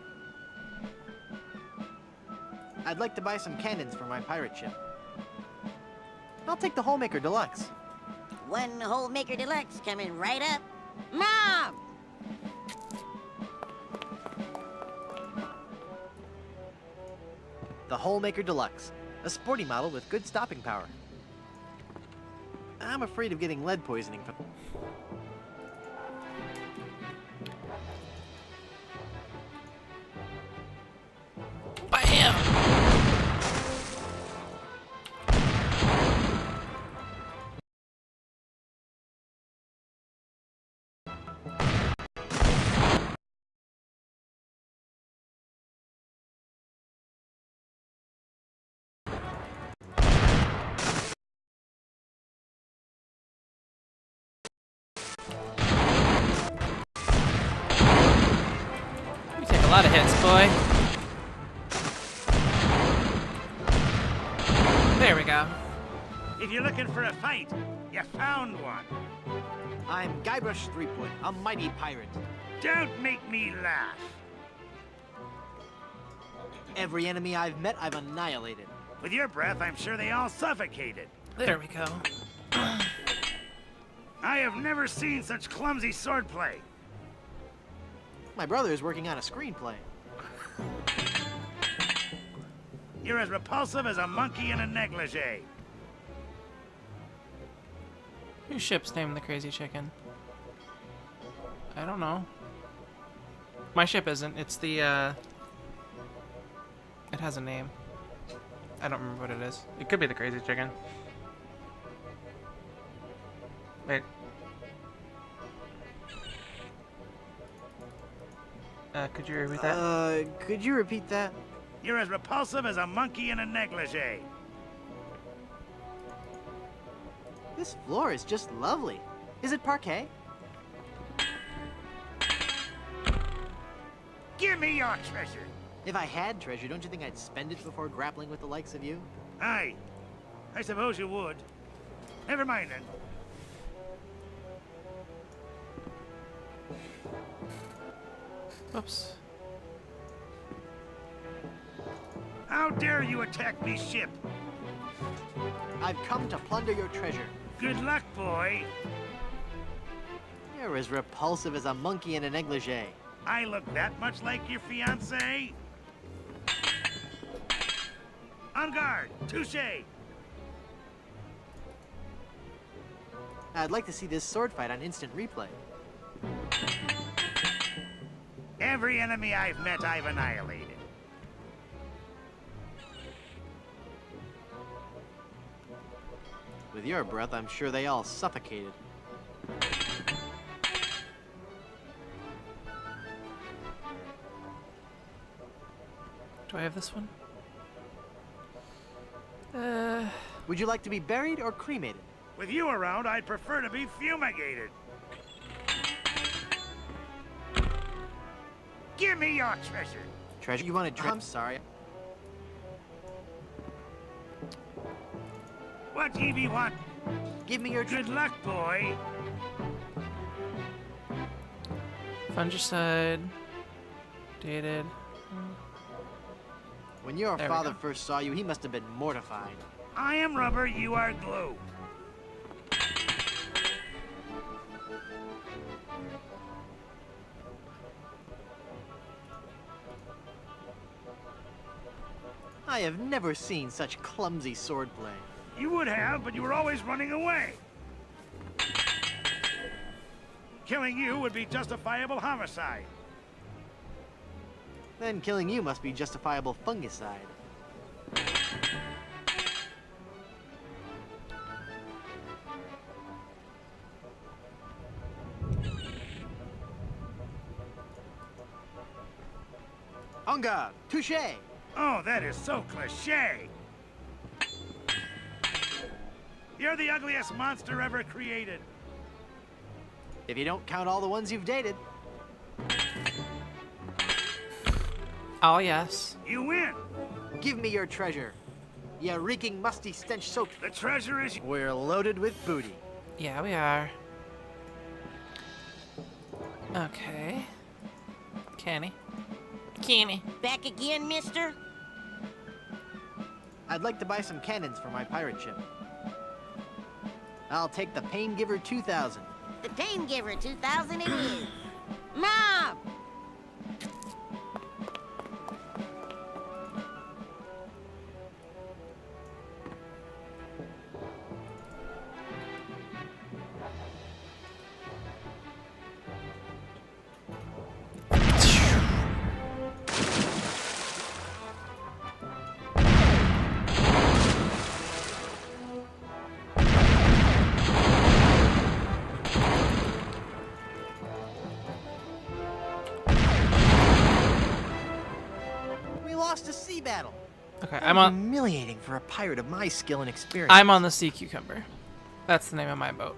I'd like to buy some cannons for my pirate ship. I'll take the Holemaker Deluxe. One Holemaker Deluxe coming right up. Mom! The Holemaker Deluxe, a sporty model with good stopping power. I'm afraid of getting lead poisoning from... Bam! You take a lot of hits, boy. There we go. If you're looking for a fight, you found one. I'm Guybrush Threepwood, a mighty pirate. Don't make me laugh. Every enemy I've met, I've annihilated. With your breath, I'm sure they all suffocated. There we go. I have never seen such clumsy swordplay. My brother is working on a screenplay. You're as repulsive as a monkey in a negligee. Whose ship's named the Crazy Chicken? I don't know. My ship isn't. It's the, It has a name. I don't remember what it is. It could be the Crazy Chicken. Wait. Could you repeat that? Could you repeat that? You're as repulsive as a monkey in a negligee. This floor is just lovely. Is it parquet? Give me your treasure. If I had treasure, don't you think I'd spend it before grappling with the likes of you? Aye. I suppose you would. Never mind then. Oops. How dare you attack me ship? I've come to plunder your treasure. Good luck, boy. You're as repulsive as a monkey in a negligee. I look that much like your fiancé? On guard! Touché! I'd like to see this sword fight on instant replay. Every enemy I've met, I've annihilated. With your breath, I'm sure they all suffocated. Do I have this one? Would you like to be buried or cremated? With you around, I'd prefer to be fumigated. Give me your treasure. Treasure? You wanted treasure? I'm sorry. What ye be want? Give me your Good luck, boy. Fungicide. Dated. When your There we father go. first saw you, he must have been mortified. I am rubber, you are glue. I have never seen such clumsy swordplay. You would have, but you were always running away. Killing you would be justifiable homicide. Then killing you must be justifiable fungicide. En garde! Touché! Oh, that is so cliché. You're the ugliest monster ever created. If you don't count all the ones you've dated. Oh, yes. You win. Give me your treasure. You reeking, musty, stench-soaked. The treasure is... We're loaded with booty. Yeah, we are. Okay. Kenny. Back again, mister? I'd like to buy some cannons for my pirate ship. I'll take the Pain Giver 2000. The Pain Giver 2000 it is. Mom! We lost a sea battle. Okay, How I'm on. humiliating for a pirate of my skill and experience. I'm on the Sea Cucumber. That's the name of my boat.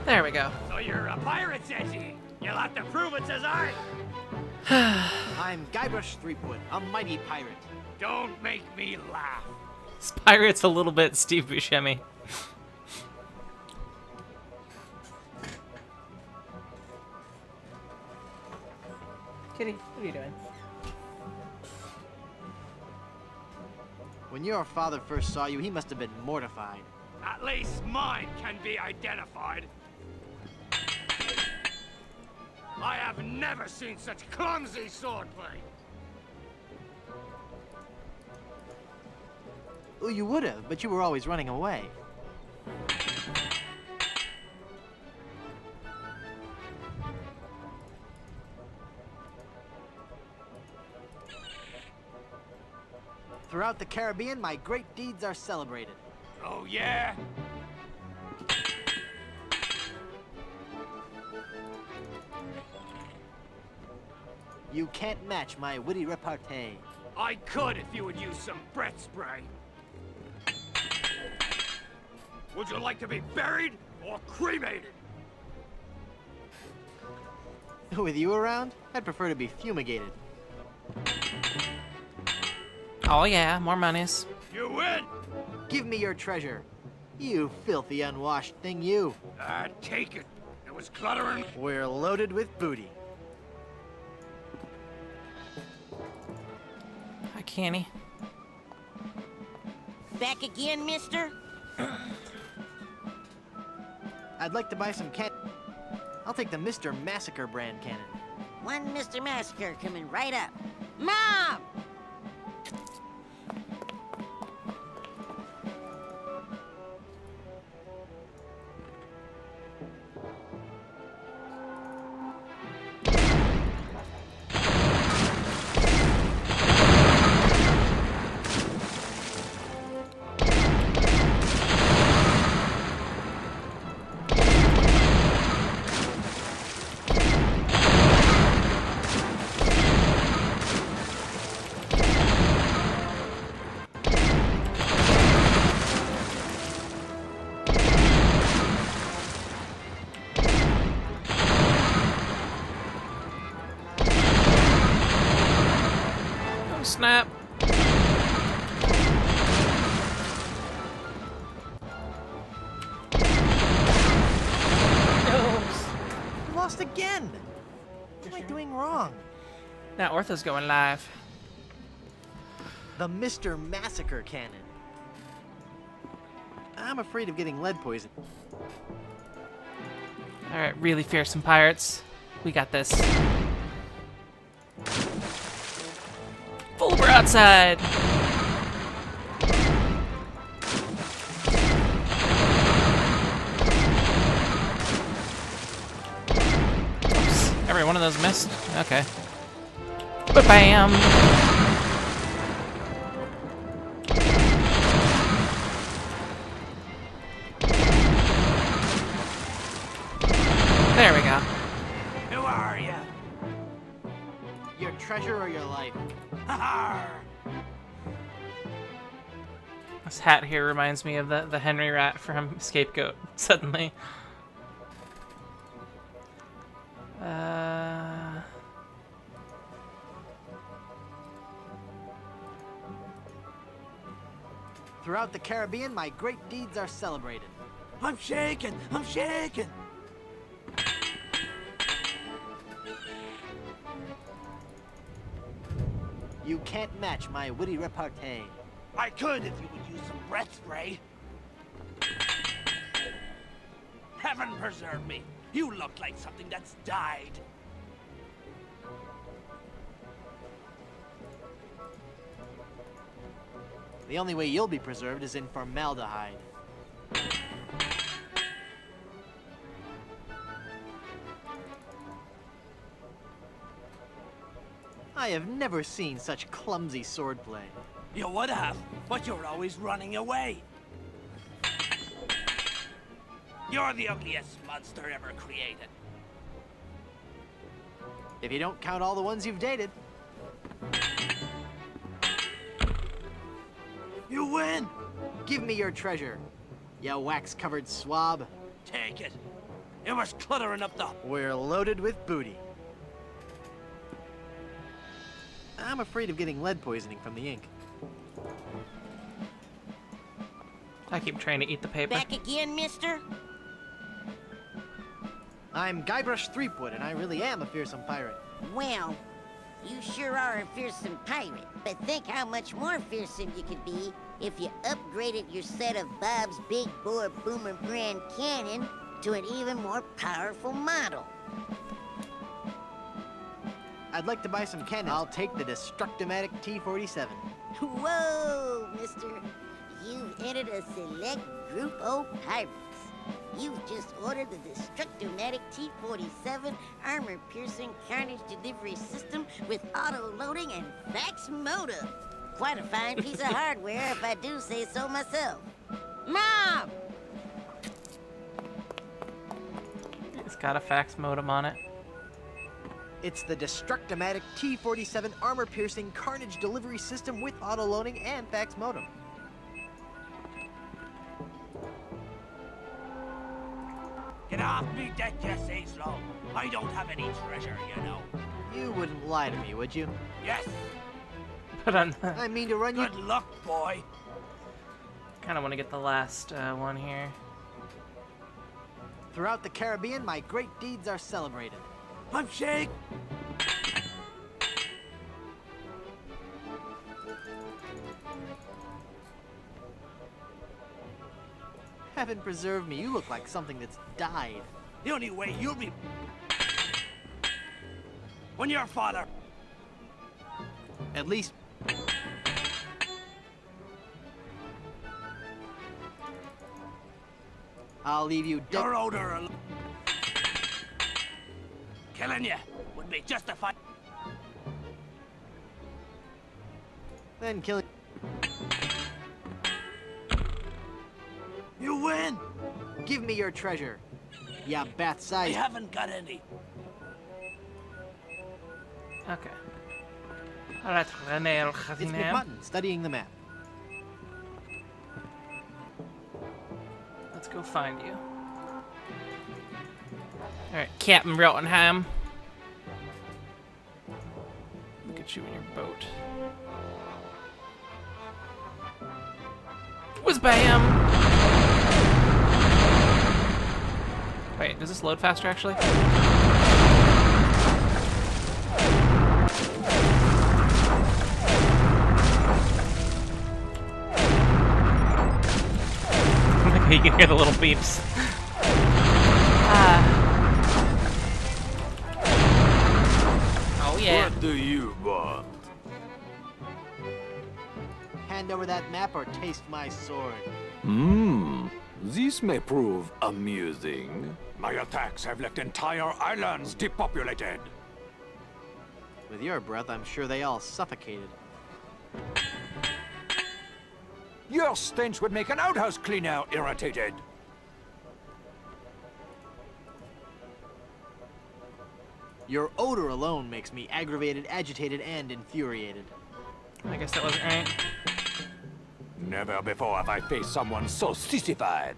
There we go. So you're a pirate, says he. You'll have to prove it, says I. I'm Guybrush Threepwood, a mighty pirate. Don't make me laugh. This pirate's a little bit Steve Buscemi. Kitty, what are you doing? When your father first saw you, he must have been mortified. At least mine can be identified. I have never seen such clumsy swordplay. Well, you would have, but you were always running away. Throughout the Caribbean, my great deeds are celebrated. Oh, yeah? You can't match my witty repartee. I could if you would use some breath spray. Would you like to be buried or cremated? With you around, I'd prefer to be fumigated. Oh yeah, more monies. You win! Give me your treasure. You filthy unwashed thing, you. Take it. It was cluttering. We're loaded with booty. Hi, Canny. Back again, mister? I'd like to buy some I'll take the Mr. Massacre brand cannon. One Mr. Massacre coming right up. Mom! Snap. I lost again. What am I doing wrong? Now Ortho's going live. The Mr. Massacre cannon. I'm afraid of getting lead poison. Alright, really fearsome pirates. We got this. Full broadside! Oops, every one of those missed? Okay. Ba-bam! are you? Your treasure or your life? This hat here reminds me of the Henry Rat from Scapegoat, suddenly. Throughout the Caribbean, my great deeds are celebrated. I'm shaking! I'm shaking! You can't match my witty repartee. I could if you would use some breath spray. Heaven preserve me! You look like something that's died. The only way you'll be preserved is in formaldehyde. I have never seen such clumsy swordplay. You would have, but you're always running away. You're the ugliest monster ever created. If you don't count all the ones you've dated. You win! Give me your treasure, you wax-covered swab. Take it. It was cluttering up the... We're loaded with booty. I'm afraid of getting lead poisoning from the ink. I keep trying to eat the paper. Back again, mister? I'm Guybrush Threepwood, and I really am a fearsome pirate. Well, you sure are a fearsome pirate. But think how much more fearsome you could be if you upgraded your set of Bob's Big Bore Boomer Brand Cannon to an even more powerful model. I'd like to buy some cannons. I'll take the Destructomatic T-47. Whoa, mister. You've entered a select group of pirates. You've just ordered the Destructomatic T-47 armor-piercing carnage delivery system with auto-loading and fax modem. Quite a fine piece of hardware, if I do say so myself. Mom! It's got a fax modem on it. It's the Destructomatic T-47 armor-piercing carnage delivery system with auto-loading and fax modem. Get off me deck, you say slow. I don't have any treasure, you know. You wouldn't lie to me, would you? Yes. But I I mean to run you... Good luck, boy. kind of want to get the last one here. Throughout the Caribbean, my great deeds are celebrated. I'm shake. Heaven preserve me, you look like something that's died. The only way you'll be... when your father... At least... I'll leave you dead. Your odor alone. Killing you would be justified. Then kill... You win! Give me your treasure. Ya I bat-sized... haven't got any. Okay. Alright, René It's Big Mutton, studying the map. Let's go find you. Alright, Captain Rottenham. Look at you in your boat. Whiz bam! Wait, does this load faster actually? You can hear the little beeps. Oh yeah. What do you want? Hand over that map or taste my sword. This may prove amusing. My attacks have left entire islands depopulated. With your breath, I'm sure they all suffocated. Your stench would make an outhouse cleaner irritated. Your odor alone makes me aggravated, agitated, and infuriated. I guess that wasn't right. Never before have I faced someone so sissified.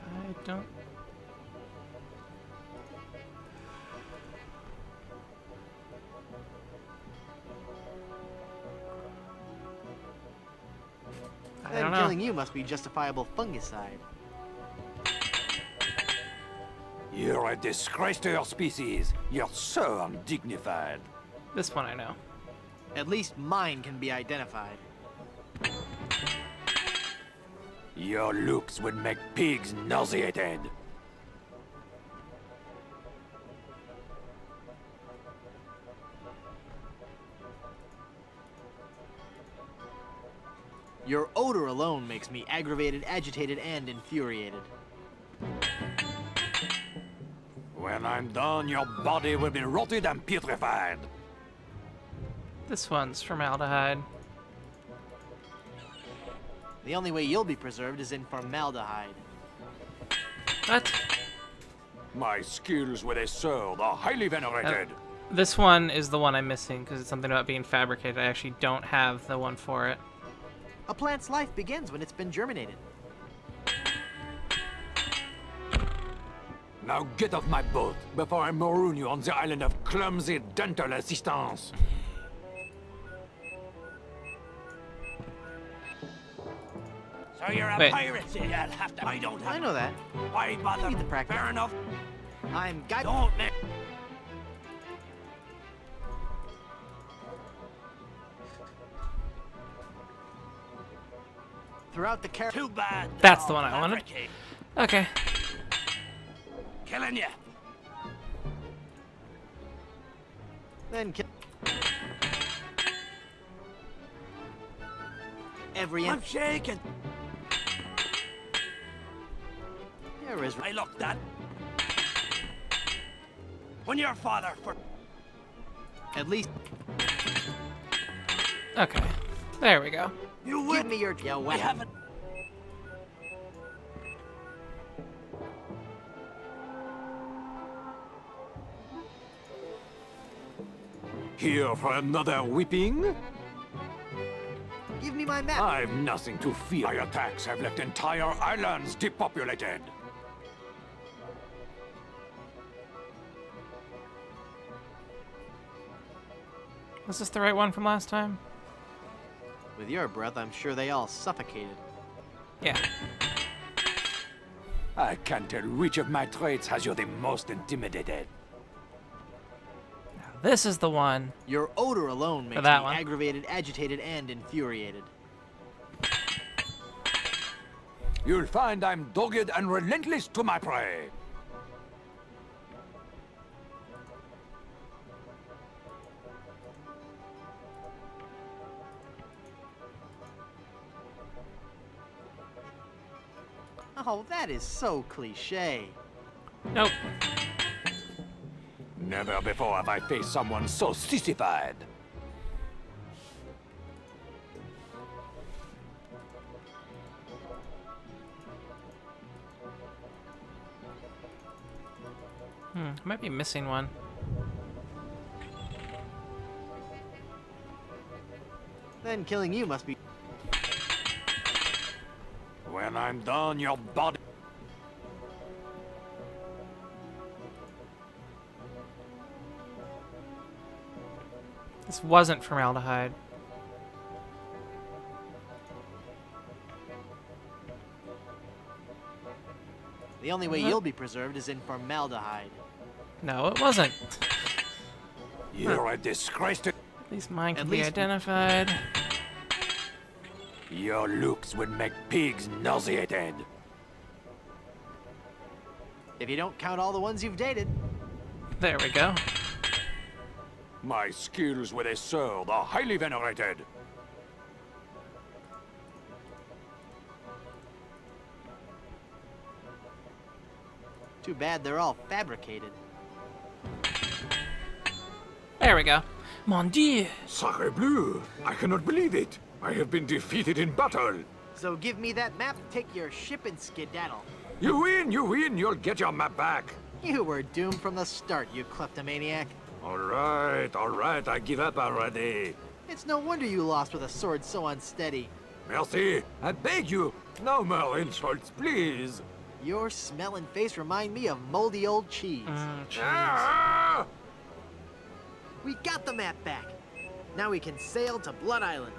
I don't. I Then don't know. killing you must be justifiable fungicide. You're a disgrace to your species. You're so undignified. This one I know. At least mine can be identified. Your looks would make pigs nauseated. Your odor alone makes me aggravated, agitated, and infuriated. When I'm done, your body will be rotted and putrefied. This one's formaldehyde. The only way you'll be preserved is in formaldehyde. What? My skills with a sword are highly venerated. This one is the one I'm missing because it's something about being fabricated. I actually don't have the one for it. A plant's life begins when it's been germinated. Now get off my boat before I maroon you on the island of clumsy dental assistance. So you're a Wait. pirate, Sid. You'll have to. I don't have. I know that. Why bother? need the practice. Fair enough. I'm guy. Don't make. Throughout the Too bad. That's the one I wanted. Fabricate. Okay. Killing you. Then kill. Every I'm shaking. There is. I looked at. When your father for. At least Okay. There we go. You give will. me your We weapon. haven't. Here for another whipping? Give me my map. I've nothing to fear. My attacks have left entire islands depopulated. Was this the right one from last time? With your breath, I'm sure they all suffocated. Yeah. I can't tell which of my traits has you the most intimidated. Now this is the one. Your odor alone makes me that one. aggravated, agitated, and infuriated. You'll find I'm dogged and relentless to my prey. Oh, that is so cliche. Nope. Never before have I faced someone so sissified. I might be missing one. Then killing you must be. When I'm done, your body... This wasn't formaldehyde. The only way you'll be preserved is in formaldehyde. No, it wasn't. You're a disgrace to... At least mine can At be least- identified. Your looks would make pigs nauseated. If you don't count all the ones you've dated. There we go. My skills with a sword are highly venerated. Too bad they're all fabricated. There we go. Mon Dieu. Sacre bleu! I cannot believe it! I have been defeated in battle! So give me that map, take your ship, and skedaddle. You win, you'll get your map back! You were doomed from the start, you kleptomaniac. Alright, I give up already. It's no wonder you lost with a sword so unsteady. Merci, I beg you, no more insults, please! Your smell and face remind me of moldy old cheese. Ah! We got the map back. Now we can sail to Blood Island.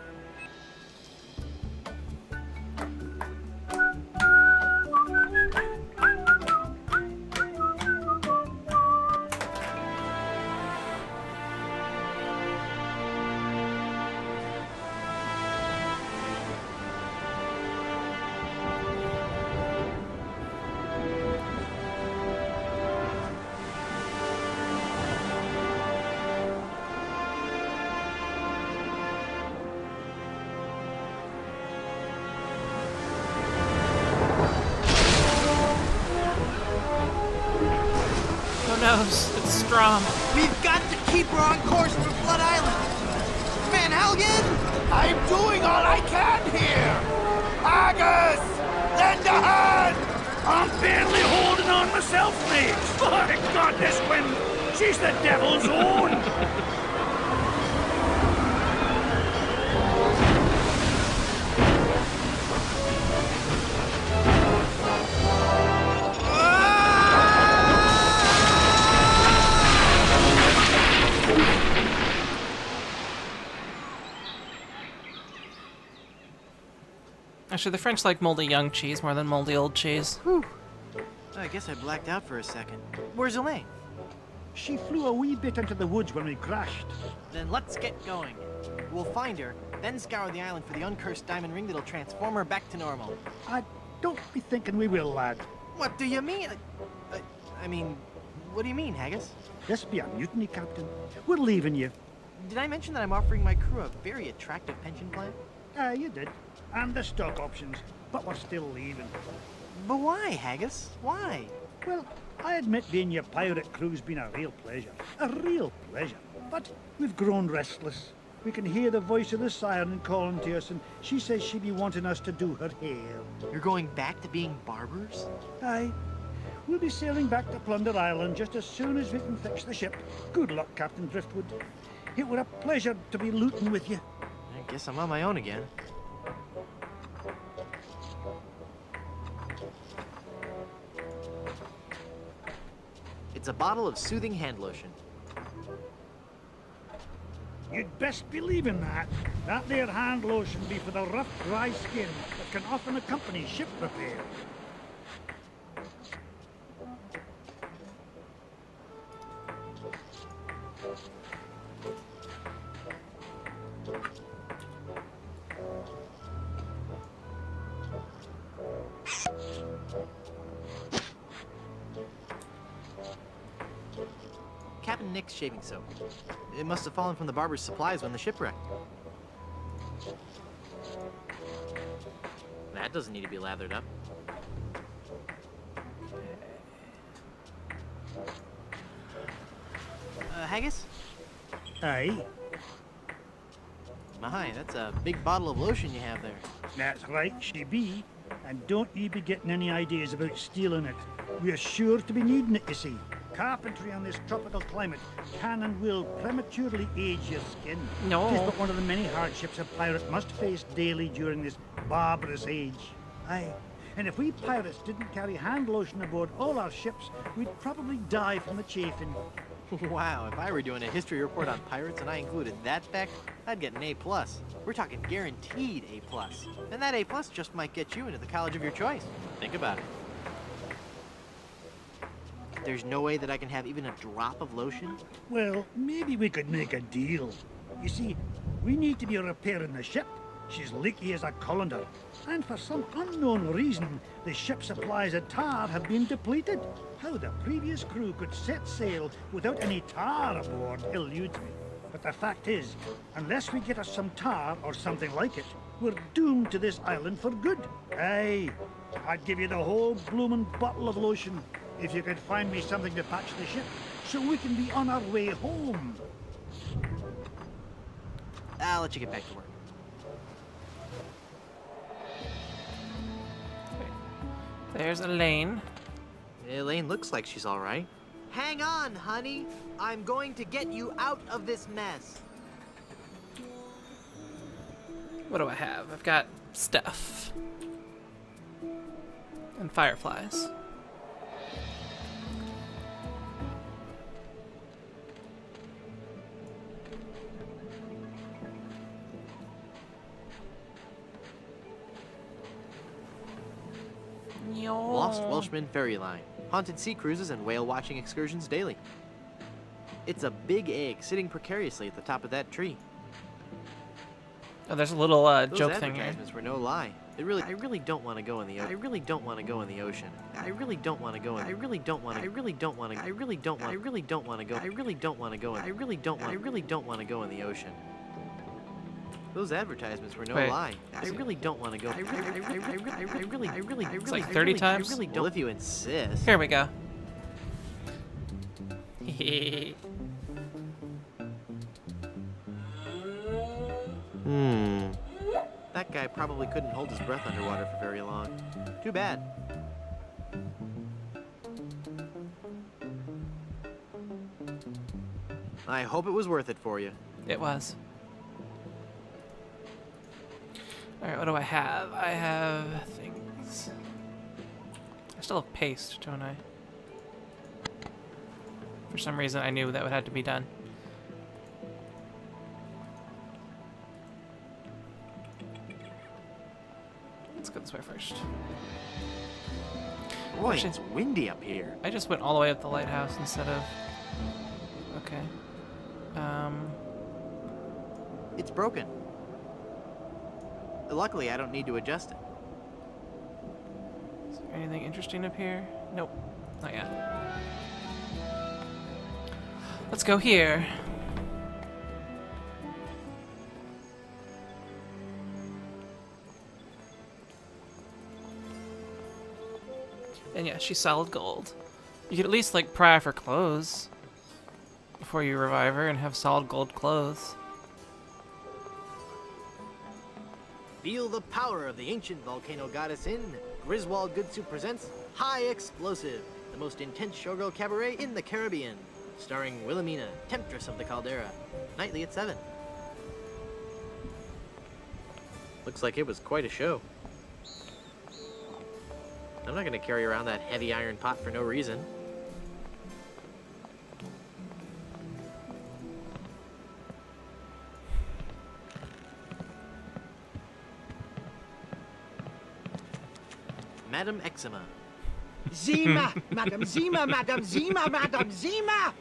Knows it's Strom. We've got to keep her on course for Blood Island. Van Helgen! I'm doing all I can here! Haggis! Lend a hand! I'm barely holding on myself, mate. My God, this wind! She's the devil's own! Actually, the French like moldy young cheese more than moldy old cheese. Whew. I guess I blacked out for a second. Where's Elaine? She flew a wee bit into the woods when we crashed. Then let's get going. We'll find her, then scour the island for the uncursed diamond ring that'll transform her back to normal. I don't be thinking we will, lad. What do you mean? I mean, what do you mean, Haggis? This be a mutiny, Captain. We're leaving you. Did I mention that I'm offering my crew a very attractive pension plan? You did. And the stock options. But we're still leaving. But why, Haggis? Why? Well, I admit being your pirate crew's been a real pleasure. A real pleasure. But we've grown restless. We can hear the voice of the siren calling to us, and she says she be wanting us to do her hair. You're going back to being barbers? Aye. We'll be sailing back to Plunder Island just as soon as we can fix the ship. Good luck, Captain Driftwood. It were a pleasure to be looting with you. I guess I'm on my own again. It's a bottle of soothing hand lotion. You'd best believe in that. That there hand lotion be for the rough, dry skin that can often accompany ship repair. Captain Nick's shaving soap. It must have fallen from the barber's supplies when the ship wrecked. That doesn't need to be lathered up. Haggis? Aye. My, that's a big bottle of lotion you have there. That's right, she be. And don't ye be getting any ideas about stealing it. We're sure to be needing it, you see. Carpentry on this tropical climate can and will prematurely age your skin. No. It is but one of the many hardships a pirate must face daily during this barbarous age. Aye. And if we pirates didn't carry hand lotion aboard all our ships, we'd probably die from the chafing. Wow, if I were doing a history report on pirates and I included that fact, I'd get an A+. We're talking guaranteed A+. And that A+ just might get you into the college of your choice. Think about it. There's no way that I can have even a drop of lotion? Well, maybe we could make a deal. You see, we need to be repairing the ship. She's leaky as a colander. And for some unknown reason, the ship's supplies of tar have been depleted. How the previous crew could set sail without any tar aboard eludes me. But the fact is, unless we get us some tar or something like it, we're doomed to this island for good. Aye, I'd give you the whole bloomin' bottle of lotion if you could find me something to patch the ship so we can be on our way home. I'll let you get back to work. There's Elaine. Elaine looks like she's all right. Hang on, honey. I'm going to get you out of this mess. What do I have? I've got stuff. And fireflies. Lost Welshman ferry line. Haunted sea cruises and whale watching excursions daily. It's a big egg sitting precariously at the top of that tree. Oh, there's a little Those joke thing here. advertisements were no lie. I really don't want to go in the ocean. I really don't want to go in the ocean. I really don't want to go in. I really don't want to. I really don't want to. I really don't want. I really don't want to go. I really don't want to go in. I really don't want. I really don't want to go in the ocean. Those advertisements were no Wait. lie. I really don't want to go. I really. It's like 30 times? I really don't. Well, if you insist. Here we go. That guy probably couldn't hold his breath underwater for very long. Too bad. I hope it was worth it for you. It was. Alright, what do I have? I have things. I still have paste, don't I? For some reason I knew that would have to be done. Let's go this way first. Boy, Actually, it's windy up here. I just went all the way up the lighthouse instead of... Okay. It's broken. Luckily, I don't need to adjust it. Is there anything interesting up here? Nope. Not yet. Let's go here. And yeah, she's solid gold. You could at least like pry off her clothes before you revive her and have solid gold clothes. Feel the power of the ancient volcano goddess in Griswold Goodsuit presents High Explosive, the most intense showgirl cabaret in the Caribbean, starring Wilhelmina, temptress of the caldera, nightly at 7. Looks like it was quite a show. I'm not going to carry around that heavy iron pot for no reason. Madam Eczema. Zima, Madam Zima, Madam Zima, Madam Zima!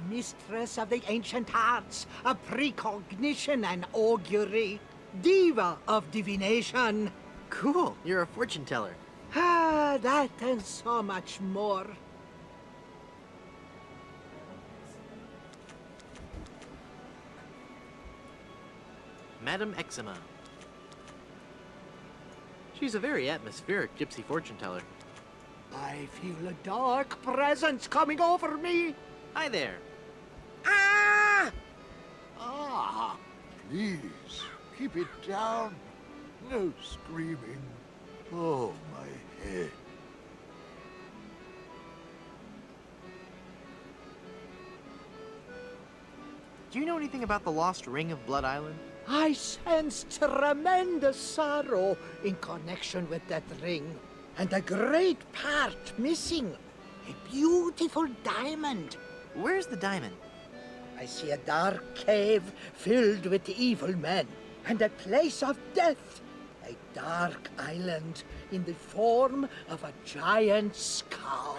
Mistress of the ancient arts, of precognition and augury, diva of divination. Cool, you're a fortune teller. Ah, that and so much more. Madam Eczema. She's a very atmospheric gypsy fortune teller. I feel a dark presence coming over me. Hi there. Ah! Ah, please, keep it down. No screaming. Oh, my head. Do you know anything about the lost ring of Blood Island? I sense tremendous sorrow in connection with that ring, and a great part missing. A beautiful diamond. Where's the diamond? I see a dark cave filled with evil men, and a place of death. A dark island in the form of a giant skull.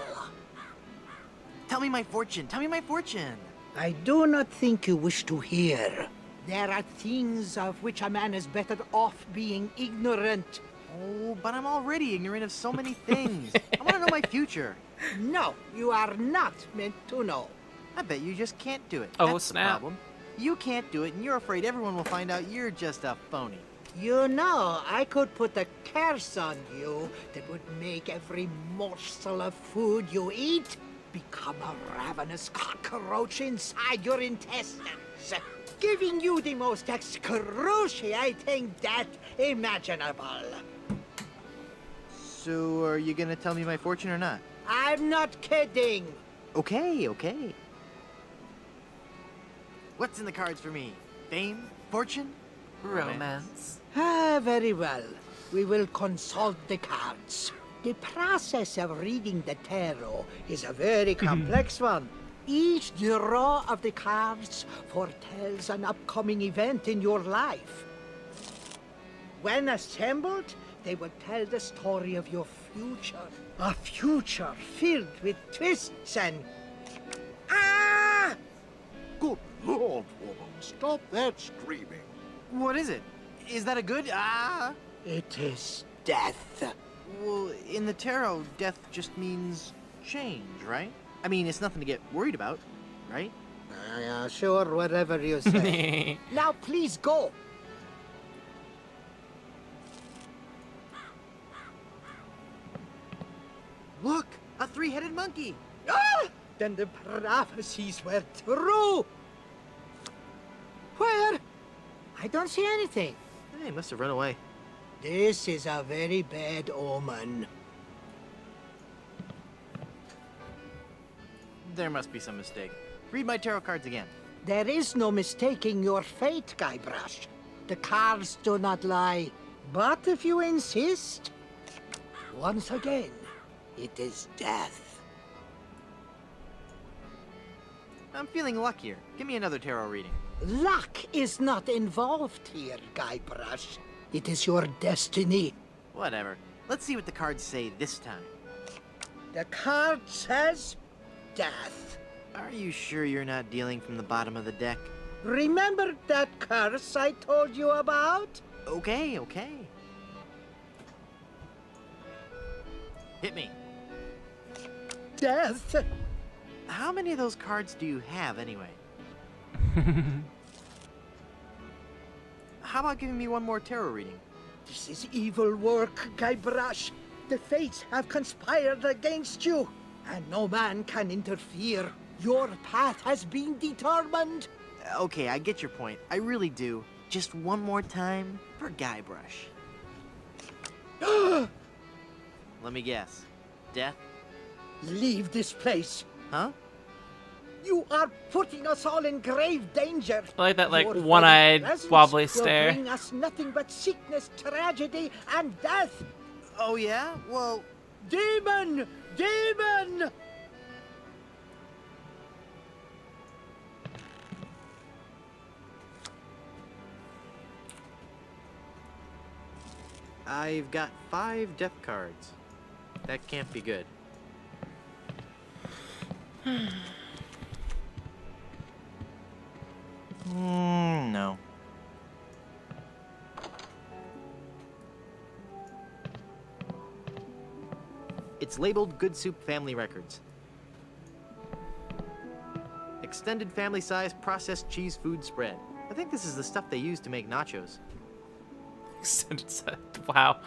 Tell me my fortune. Tell me my fortune. I do not think you wish to hear. There are things of which a man is better off being ignorant. Oh, but I'm already ignorant of so many things. I want to know my future. No, you are not meant to know. I bet you just can't do it. Oh, That's snap. The problem. You can't do it, and you're afraid everyone will find out you're just a phony. You know, I could put a curse on you that would make every morsel of food you eat become a ravenous cockroach inside your intestine. giving you the most excruciating death imaginable. So, are you gonna tell me my fortune or not? I'm not kidding. Okay, okay. What's in the cards for me? Fame? Fortune? Romance. Ah, very well. We will consult the cards. The process of reading the tarot is a very complex one. Each draw of the cards foretells an upcoming event in your life. When assembled, they will tell the story of your future. A future filled with twists and... Ah! Good Lord, woman, stop that screaming. What is it? Is that a good? Ah! It is death. Well, in the tarot, death just means change, right? I mean, it's nothing to get worried about, right? Yeah, sure, whatever you say. Now, please go. Look! A three-headed monkey! Ah! Then the prophecies were true. Where? I don't see anything. Hey, must have run away. This is a very bad omen. There must be some mistake. Read my tarot cards again. There is no mistaking your fate, Guybrush. The cards do not lie. But if you insist, once again, it is death. I'm feeling luckier. Give me another tarot reading. Luck is not involved here, Guybrush. It is your destiny. Whatever. Let's see what the cards say this time. The card says death. Are you sure you're not dealing from the bottom of the deck? Remember that curse I told you about? Okay, okay. Hit me. Death. How many of those cards do you have, anyway? How about giving me one more tarot reading? This is evil work, Guybrush. The fates have conspired against you, and no man can interfere. Your path has been determined. Okay, I get your point. I really do. Just one more time for Guybrush. Let me guess. Death? Leave this place. Huh? You are putting us all in grave danger. I like that, like, Your very one-eyed, presence wobbly will stare. bring us nothing but sickness, tragedy, and death. Oh, yeah? Well... Demon! Demon! I've got 5 death cards. That can't be good. No. It's labeled Good Soup Family Records. Extended family size processed cheese food spread. I think this is the stuff they use to make nachos. Extended set. Wow.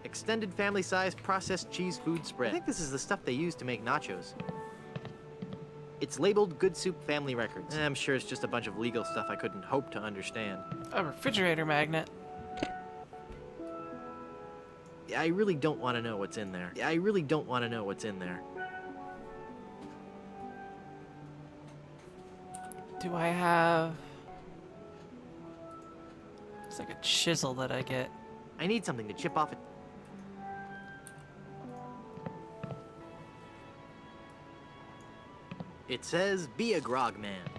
Extended family size processed cheese food spread. I think this is the stuff they use to make nachos. It's labeled Good Soup Family Records. I'm sure it's just a bunch of legal stuff I couldn't hope to understand. A refrigerator magnet. I really don't want to know what's in there. I really don't want to know what's in there. Do I have... It's like a chisel that I get. I need something to chip off it. It says, be a grog man.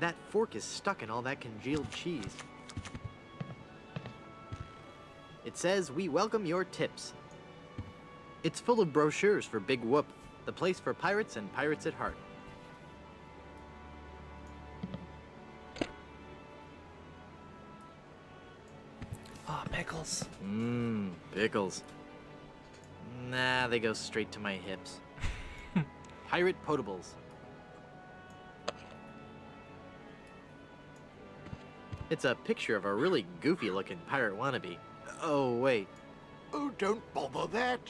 That fork is stuck in all that congealed cheese. It says, we welcome your tips. It's full of brochures for Big Whoop, the place for pirates and pirates at heart. Oh, pickles. Pickles. Nah, they go straight to my hips. Pirate potables. It's a picture of a really goofy-looking pirate wannabe. Oh, wait. Oh, don't bother that.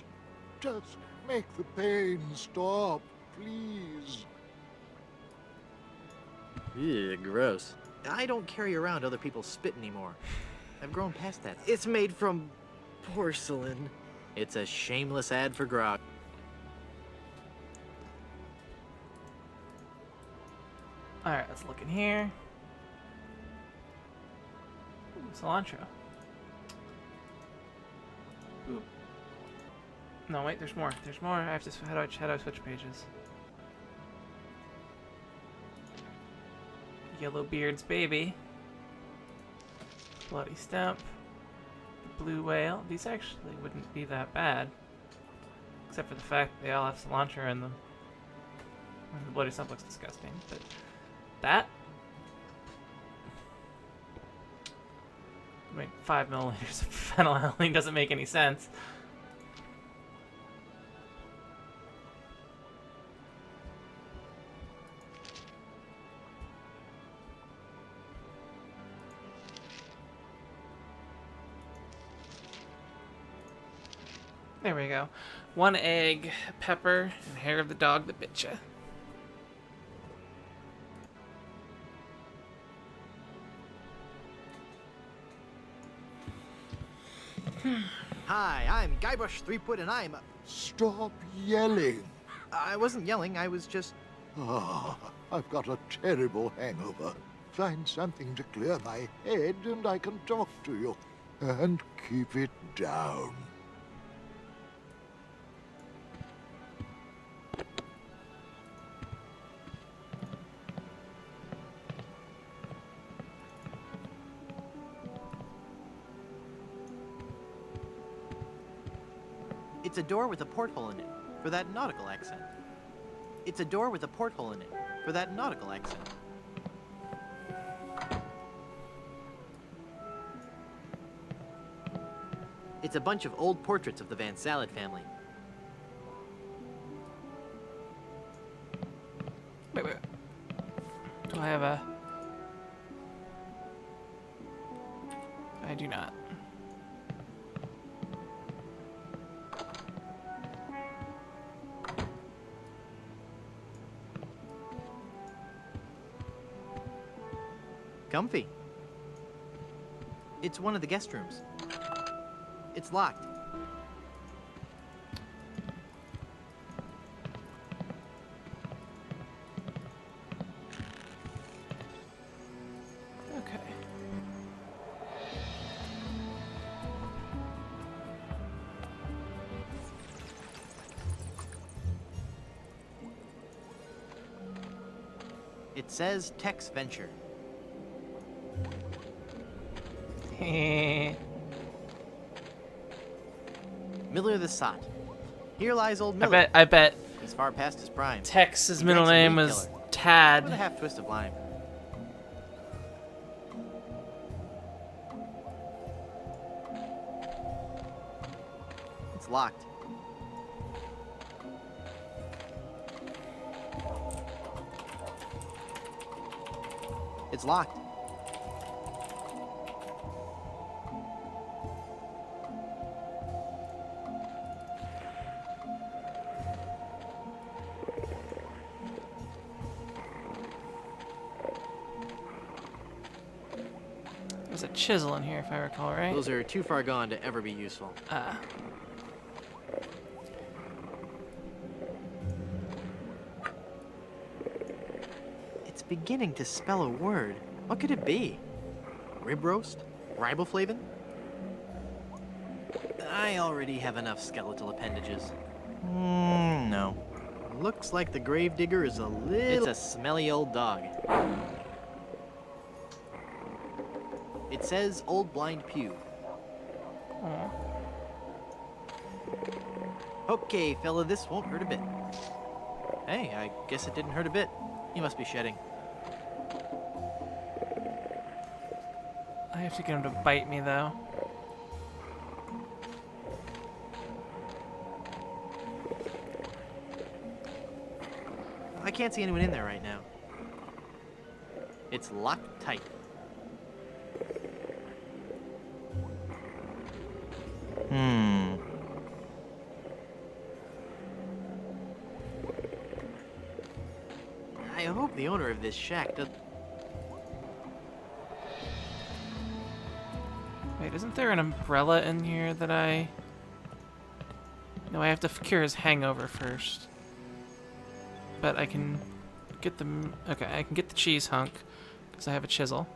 Just make the pain stop, please. Ew, gross. I don't carry around other people's spit anymore. I've grown past that. It's made from porcelain. It's a shameless ad for grog. Alright, let's look in here. Ooh, cilantro. Ooh. No, wait, there's more. There's more. I have to. How do I switch pages? Yellowbeard's baby. Bloody stump. Blue whale. These actually wouldn't be that bad, except for the fact they all have cilantro in them. And the bloody stump looks disgusting, but that. I mean, 5 milliliters of phenylalanine doesn't make any sense. There we go. 1 egg, pepper, and hair of the dog that bit ya. Hi, I'm Guybrush Threepwood, and I'm. Stop yelling. I wasn't yelling. I was just. Ah, I've got a terrible hangover. Find something to clear my head, and I can talk to you. And keep it down. It's a door with a porthole in it, for that nautical accent. It's a door with a porthole in it, for that nautical accent. It's a bunch of old portraits of the Van Salad family. Wait. Do I have a... I do not. Comfy. It's one of the guest rooms. It's locked. Okay. It says Tex Venture. Miller the Sot. Here lies old Miller. I bet He's far past his prime. Tex's He middle drinks a name weed was killer Tad. with a half twist of lime. It's locked. It's locked. There's a chisel in here, if I recall, right? Those are too far gone to ever be useful. It's beginning to spell a word. What could it be? Rib roast? Riboflavin? I already have enough skeletal appendages. No. Looks like the gravedigger is a little... It's a smelly old dog. It says Old Blind Pew. Aw. Okay, fella, this won't hurt a bit. Hey, I guess it didn't hurt a bit. He must be shedding. I have to get him to bite me, though. I can't see anyone in there right now. It's locked tight. I hope the owner of this shack does... Wait, isn't there an umbrella in here that I... No, I have to cure his hangover first. But I can get the... Okay, I can get the cheese hunk, because I have a chisel.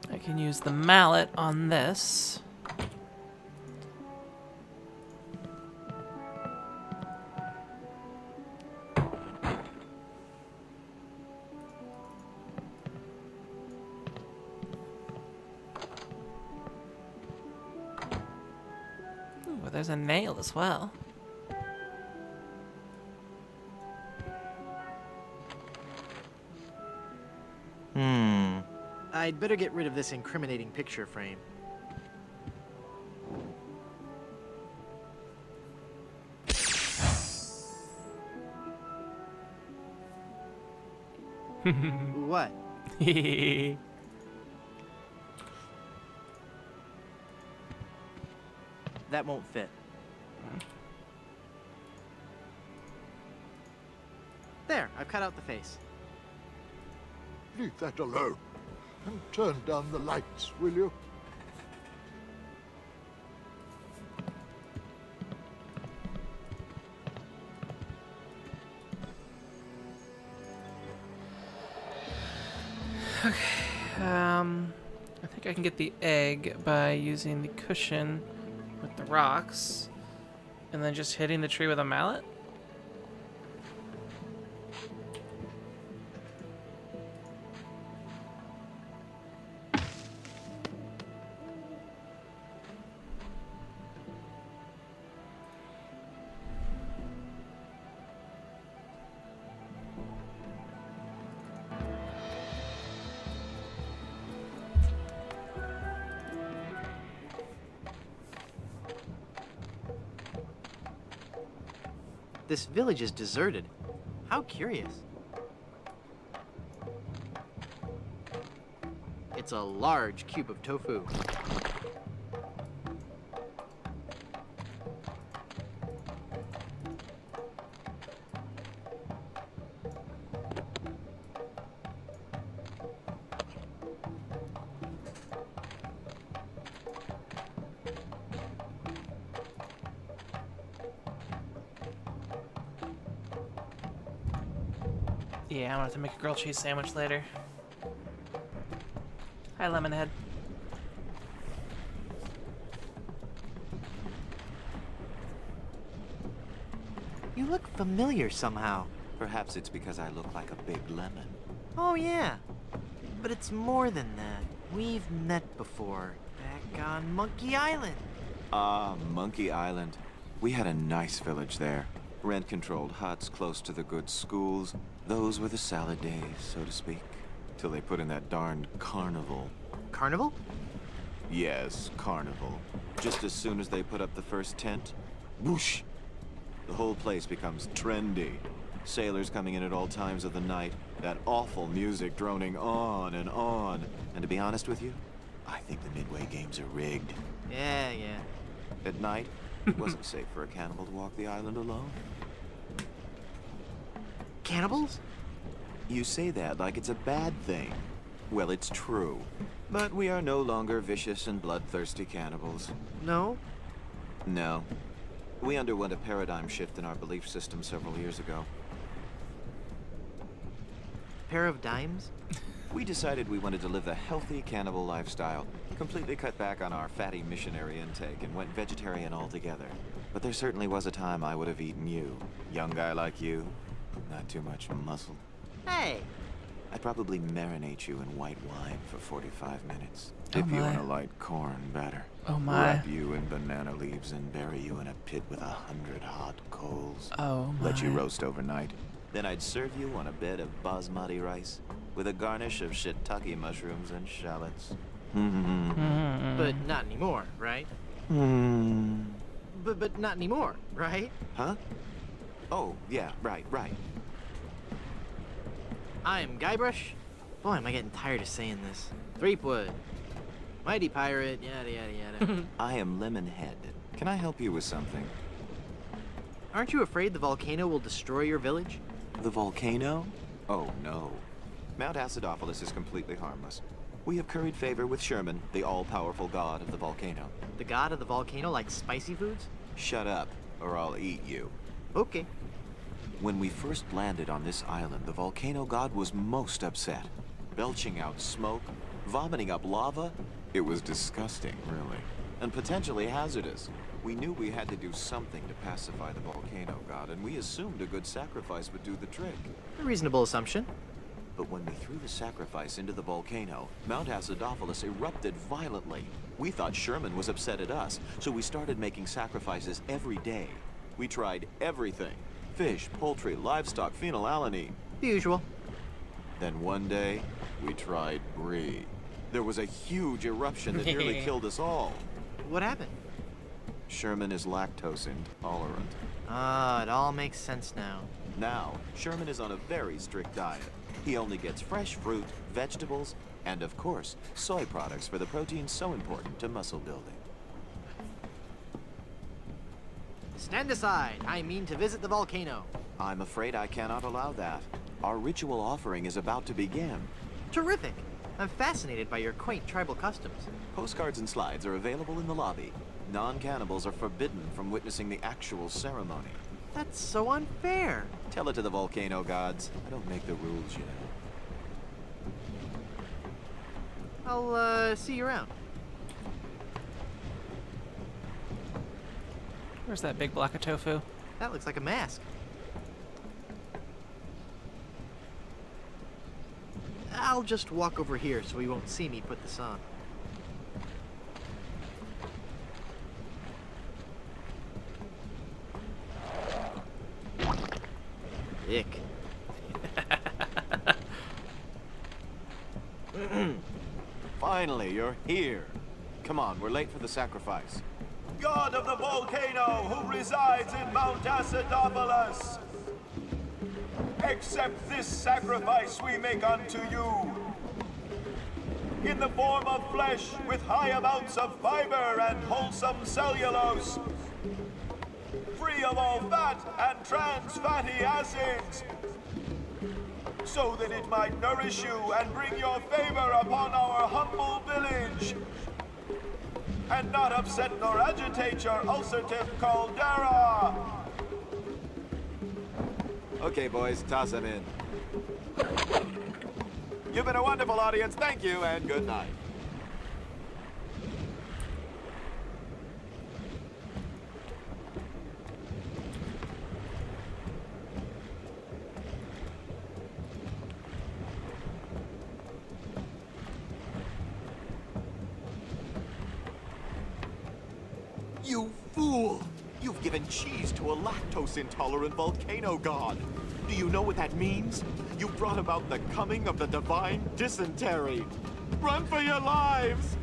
I can use the mallet on this. Ooh, but there's a nail as well. I'd better get rid of this incriminating picture frame. What? That won't fit. There, I've cut out the face. Leave that alone. And turn down the lights, will you? I think I can get the egg by using the cushion with the rocks, and then just hitting the tree with a mallet. This village is deserted. How curious. It's a large cube of tofu. Yeah, I'm gonna have to make a grilled cheese sandwich later. Hi, Lemonhead. You look familiar somehow. Perhaps it's because I look like a big lemon. Oh, yeah. But it's more than that. We've met before, back on Monkey Island. Ah, Monkey Island. We had a nice village there. Rent-controlled huts close to the good schools. Those were the salad days, so to speak. Till they put in that darned carnival. Carnival? Yes, carnival. Just as soon as they put up the first tent, whoosh! The whole place becomes trendy. Sailors coming in at all times of the night. That awful music droning on and on. And to be honest with you, I think the Midway games are rigged. Yeah. At night, it wasn't safe for a cannibal to walk the island alone. Cannibals? You say that like it's a bad thing. Well, it's true. But we are no longer vicious and bloodthirsty cannibals. No? No. We underwent a paradigm shift in our belief system several years ago. Pair of dimes? We decided we wanted to live a healthy cannibal lifestyle, completely cut back on our fatty missionary intake, and went vegetarian altogether. But there certainly was a time I would have eaten you. Young guy like you, not too much muscle. Hey! I'd probably marinate you in white wine for 45 minutes. Oh Dip you in my. a light corn batter. Oh my. Wrap you in banana leaves and bury you in a pit with 100 hot coals. Oh my. Let you roast overnight. Then I'd serve you on a bed of basmati rice with a garnish of shiitake mushrooms and shallots. But not anymore, right? But not anymore, right? Huh? Oh, yeah, right. I'm Guybrush. Boy, am I getting tired of saying this. Threepwood. Mighty pirate, yada yada yada. I am Lemonhead. Can I help you with something? Aren't you afraid the volcano will destroy your village? The volcano? Oh, no. Mount Acidophilus is completely harmless. We have curried favor with Sherman, the all-powerful god of the volcano. The god of the volcano likes spicy foods? Shut up, or I'll eat you. Okay. When we first landed on this island, the volcano god was most upset. Belching out smoke, vomiting up lava. It was disgusting, really. And potentially hazardous. We knew we had to do something to pacify the volcano god, and we assumed a good sacrifice would do the trick. A reasonable assumption. But when we threw the sacrifice into the volcano, Mount Acidophilus erupted violently. We thought Sherman was upset at us, so we started making sacrifices every day. We tried everything. Fish, poultry, livestock, phenylalanine. The usual. Then one day, we tried brie. There was a huge eruption that nearly killed us all. What happened? Sherman is lactose intolerant. Ah, it all makes sense now. Now, Sherman is on a very strict diet. He only gets fresh fruit, vegetables, and of course, soy products for the protein so important to muscle building. Stand aside. I mean to visit the volcano. I'm afraid I cannot allow that. Our ritual offering is about to begin. Terrific. I'm fascinated by your quaint tribal customs. Postcards and slides are available in the lobby. Non-cannibals are forbidden from witnessing the actual ceremony. That's so unfair. Tell it to the volcano gods. I don't make the rules, you know. I'll, see you around. Where's that big block of tofu? That looks like a mask. I'll just walk over here so he won't see me put this on. Ick. Finally, you're here. Come on, we're late for the sacrifice. God of the volcano who resides in Mount Acidophilus, accept this sacrifice we make unto you. In the form of flesh with high amounts of fiber and wholesome cellulose, free of all fat and trans fatty acids, so that it might nourish you and bring your favor upon our humble village, and not upset nor agitate your ulcerative caldera. Okay, boys, toss them in. You've been a wonderful audience. Thank you, and good night. You fool! You've given cheese to a lactose-intolerant volcano god. Do you know what that means? You brought about the coming of the divine dysentery. Run for your lives!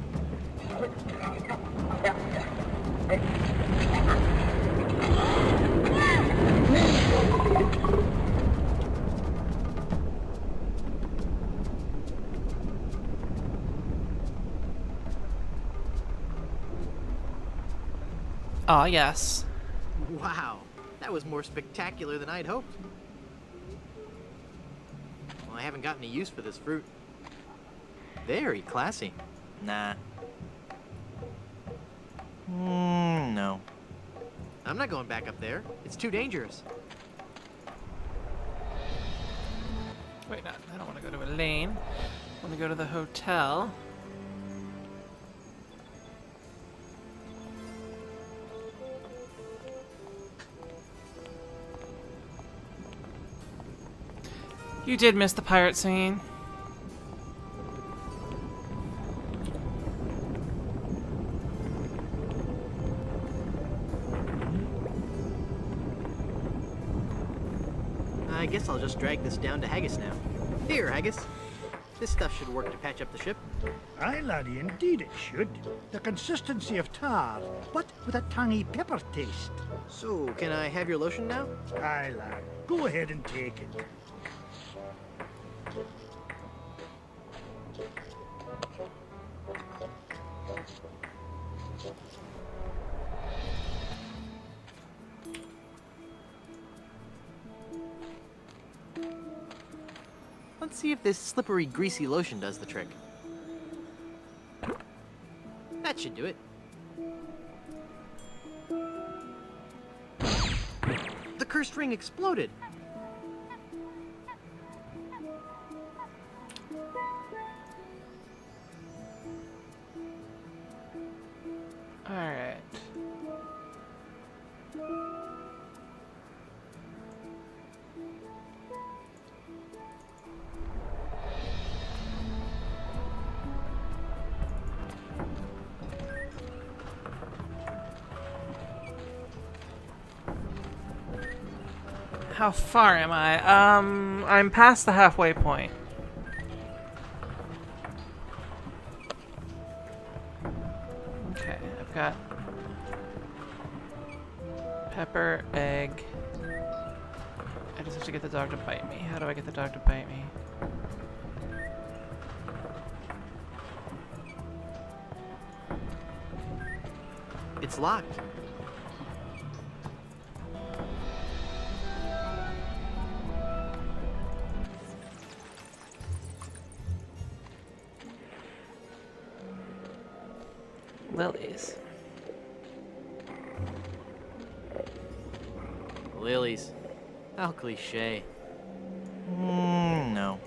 Ah, yes. Wow, that was more spectacular than I'd hoped. Well, I haven't got any use for this fruit. Very classy. Nah. No. I'm not going back up there. It's too dangerous. Wait, no, I don't want to go to a lane. I want to go to the hotel. You did miss the pirate singing. I guess I'll just drag this down to Haggis now. Here, Haggis. This stuff should work to patch up the ship. Aye, laddie, indeed it should. The consistency of tar, but with a tangy pepper taste. So, can I have your lotion now? Aye, lad. Go ahead and take it. Let's see if this slippery, greasy lotion does the trick. That should do it. The cursed ring exploded. Alright. How far am I? I'm past the halfway point. Okay, I've got pepper, egg. I just have to get the dog to bite me. How do I get the dog to bite me? It's locked. Lilies. Lilies. How cliche. No.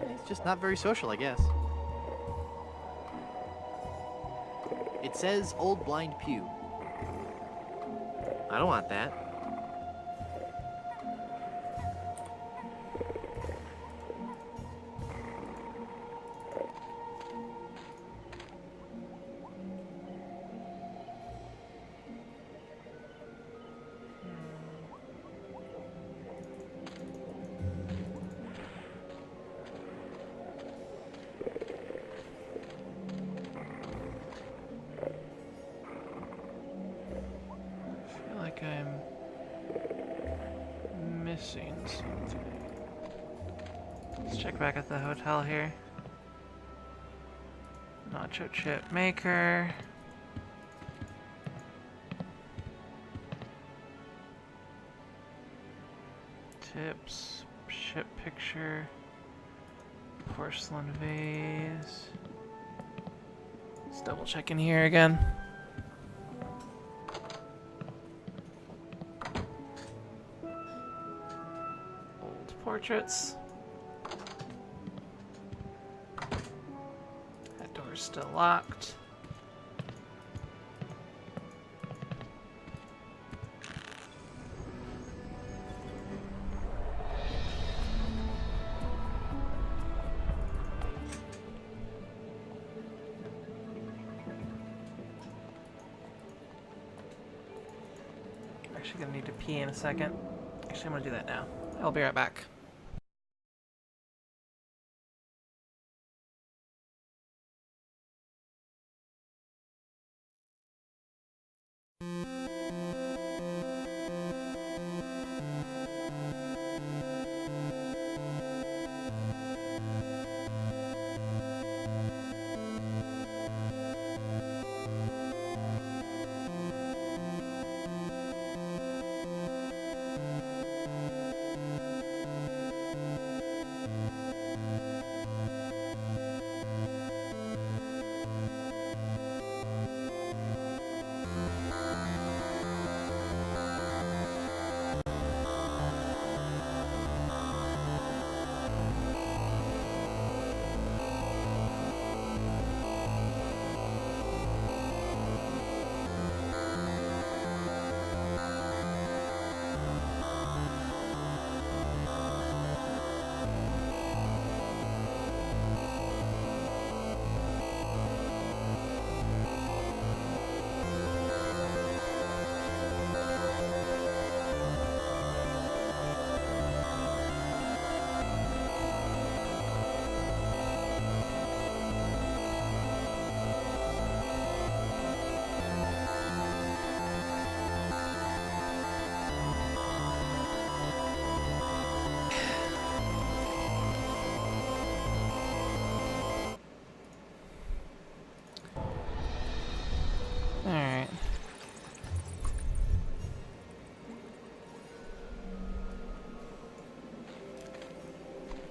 He's just not very social, I guess. It says Old Blind Pew. I don't want that. I'm missing something. Let's check back at the hotel here. Nacho chip maker. Tips, ship picture, porcelain vase. Let's double check in here again. Portraits. That door's still locked. I'm actually gonna need to pee in a second. Actually, I'm gonna do that now. I'll be right back.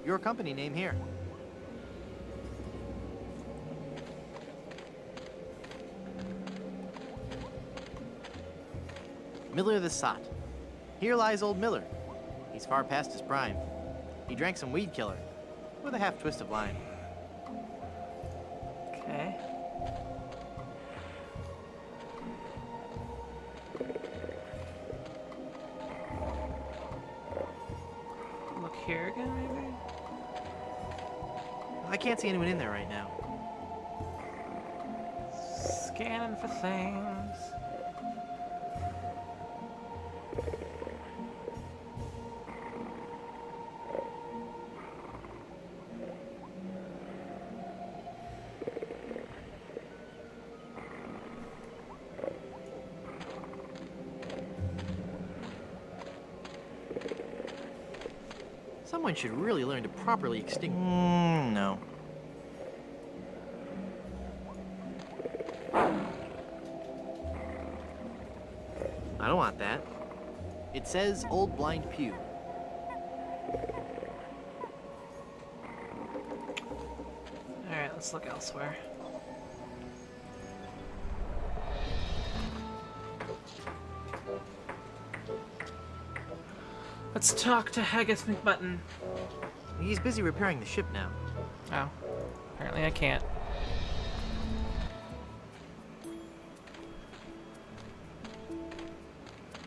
your company name here. Miller the Sot. Here lies old Miller. He's far past his prime. He drank some weed killer, with a half twist of lime. Okay. Look here again, maybe? I can't see anyone in there right now. Scanning for things. Someone should really learn to properly extinguish. No. I don't want that. It says Old Blind Pew. Alright, let's look elsewhere. Let's talk to Haggis McButton. He's busy repairing the ship now. Oh, apparently I can't.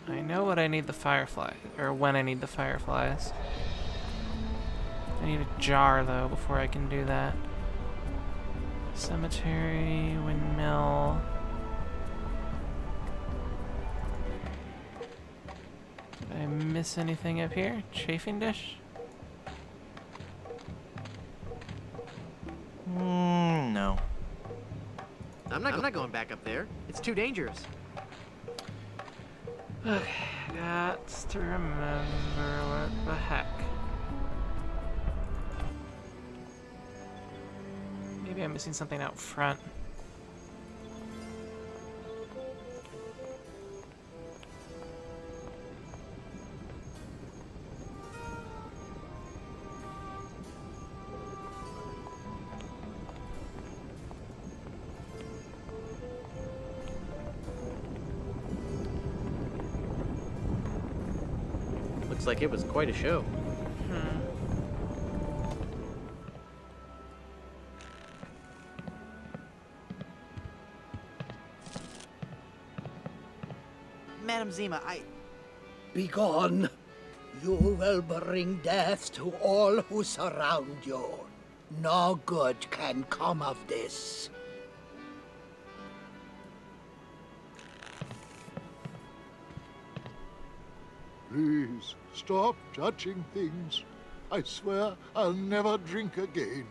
I know what I need the firefly, or when I need the fireflies. I need a jar though before I can do that. Cemetery, windmill. Did I miss anything up here? Chafing dish? No. I'm not going back up there. It's too dangerous. Okay, got to remember what the heck. Maybe I'm missing something out front. Looks like it was quite a show. Madam Zima, Begone. You will bring death to all who surround you. No good can come of this. Please, stop touching things. I swear I'll never drink again.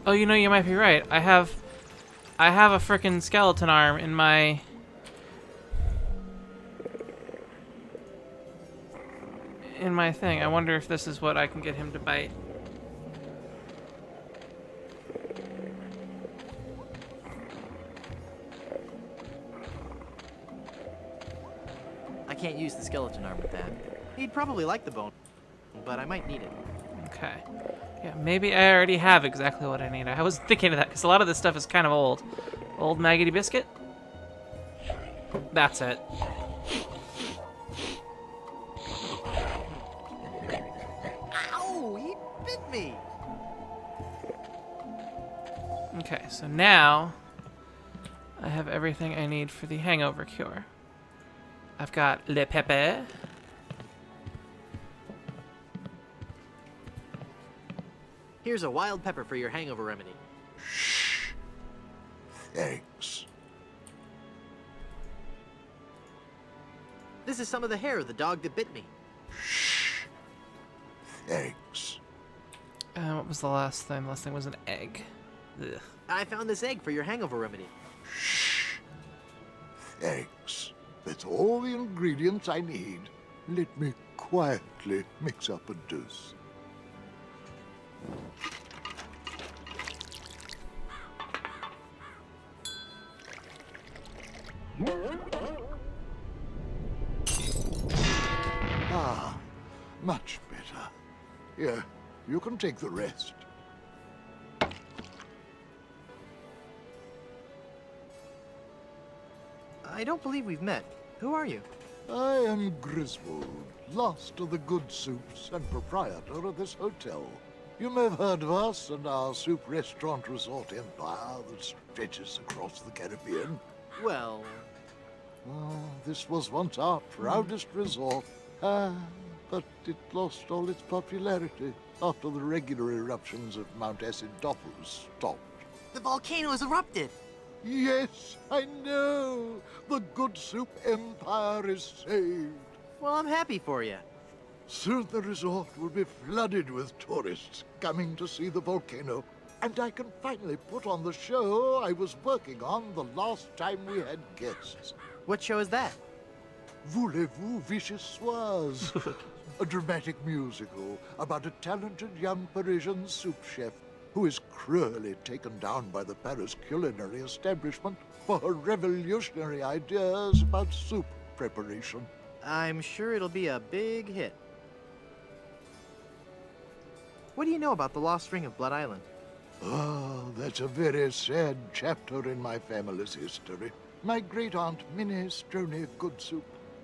Oh, you know, you might be right. I have a frickin' skeleton arm in my thing. I wonder if this is what I can get him to bite. I can't use the skeleton arm with that. He'd probably like the bone, but I might need it. Okay. Yeah, maybe I already have exactly what I need. I was thinking of that because a lot of this stuff is kind of old. Old Maggoty Biscuit? That's it. Ow! He bit me! Okay, so now I have everything I need for the hangover cure. I've got le pepe. Here's a wild pepper for your hangover remedy. Thanks. This is some of the hair of the dog that bit me. Thanks. What was the last thing? The last thing was an egg. Ugh. I found this egg for your hangover remedy. Thanks. That's all the ingredients I need. Let me cook. quietly mix up a dose. Ah, much better. Here, you can take the rest. I don't believe we've met. Who are you? I am Griswold, last of the good soups and proprietor of this hotel. You may have heard of us and our soup restaurant resort empire that stretches across the Caribbean. Well, This was once our proudest resort, but it lost all its popularity after the regular eruptions of Mount Acidophilus stopped. the volcano has erupted. Yes, I know. The good soup empire is saved. Well, I'm happy for you. Soon the resort will be flooded with tourists coming to see the volcano. And I can finally put on the show I was working on the last time we had guests. What show is that? Voulez-vous vichyssoise? A dramatic musical about a talented young Parisian soup chef who is cruelly taken down by the Paris culinary establishment for her revolutionary ideas about soup preparation. I'm sure it'll be a big hit. What do you know about the lost ring of Blood Island? Ah, that's a very sad chapter in my family's history. My great-aunt Minnie Stroney Goodsoup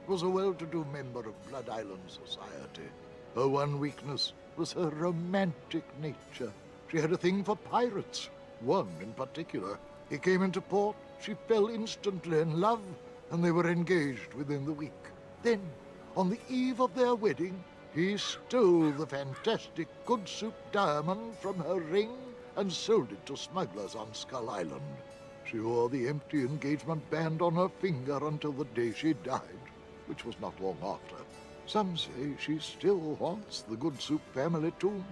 was a well-to-do member of Blood Island society. Her one weakness was her romantic nature. She had a thing for pirates, one in particular. He came into port, she fell instantly in love, and they were engaged within the week. Then, on the eve of their wedding, he stole the fantastic Goodsoup diamond from her ring and sold it to smugglers on Skull Island. She wore the empty engagement band on her finger until the day she died, which was not long after. Some say she still haunts the Goodsoup family tomb.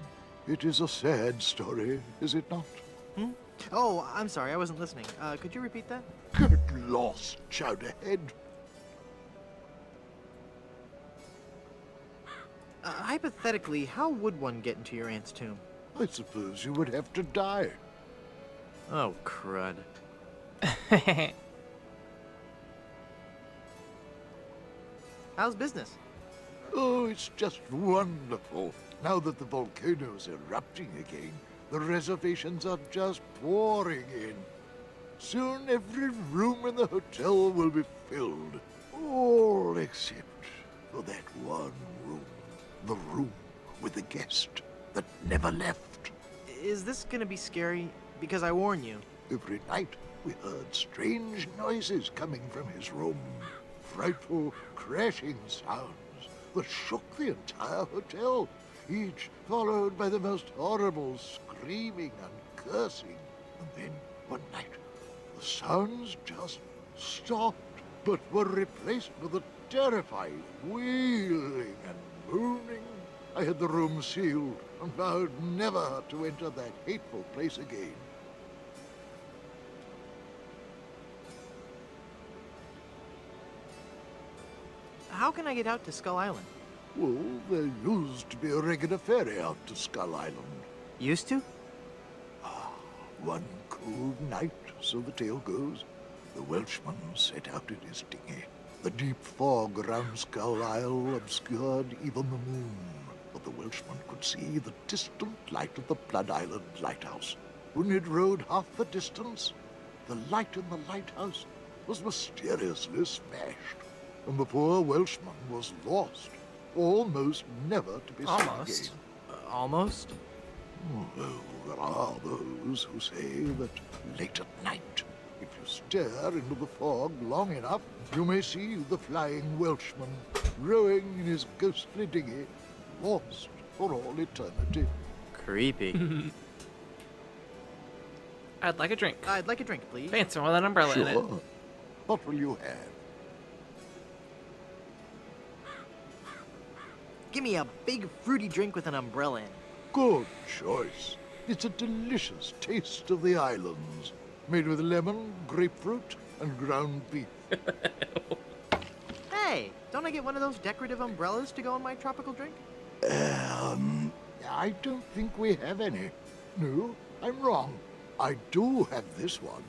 It is a sad story, is it not? Oh, I'm sorry, I wasn't listening. Could you repeat that? Get lost, Chowderhead. Hypothetically, how would one get into your aunt's tomb? I suppose you would have to die. Oh, crud. How's business? Oh, it's just wonderful. Now that the volcano's erupting again, the reservations are just pouring in. Soon every room in the hotel will be filled. All except for that one room. The room with the guest that never left. Is this gonna be scary? Because I warn you. Every night we heard strange noises coming from his room. Frightful crashing sounds that shook the entire hotel, each followed by the most horrible screaming and cursing. And then one night the sounds just stopped, but were replaced with a terrifying wailing and moaning. I had the room sealed and vowed never to enter that hateful place again. How can I get out to Skull Island? Well, there used to be a regular ferry out to Skull Island. Used to? One cold night, so the tale goes, the Welshman set out in his dinghy. The deep fog around Skull Isle obscured even the moon, but the Welshman could see the distant light of the Blood Island lighthouse. When he'd rowed half the distance, the light in the lighthouse was mysteriously smashed, and the poor Welshman was lost, almost never to be seen again. Almost? Well, there are those who say that late at night, if you stare into the fog long enough, you may see the flying Welshman rowing in his ghostly dinghy, lost for all eternity. Creepy. I'd like a drink. I'd like a drink, please. Fancy one with an umbrella in it. Sure. What will you have? Give me a big fruity drink with an umbrella in it. Good choice. It's a delicious taste of the islands, made with lemon, grapefruit, and ground beef. Hey, don't I get one of those decorative umbrellas to go in my tropical drink? I don't think we have any. No, I'm wrong. I do have this one.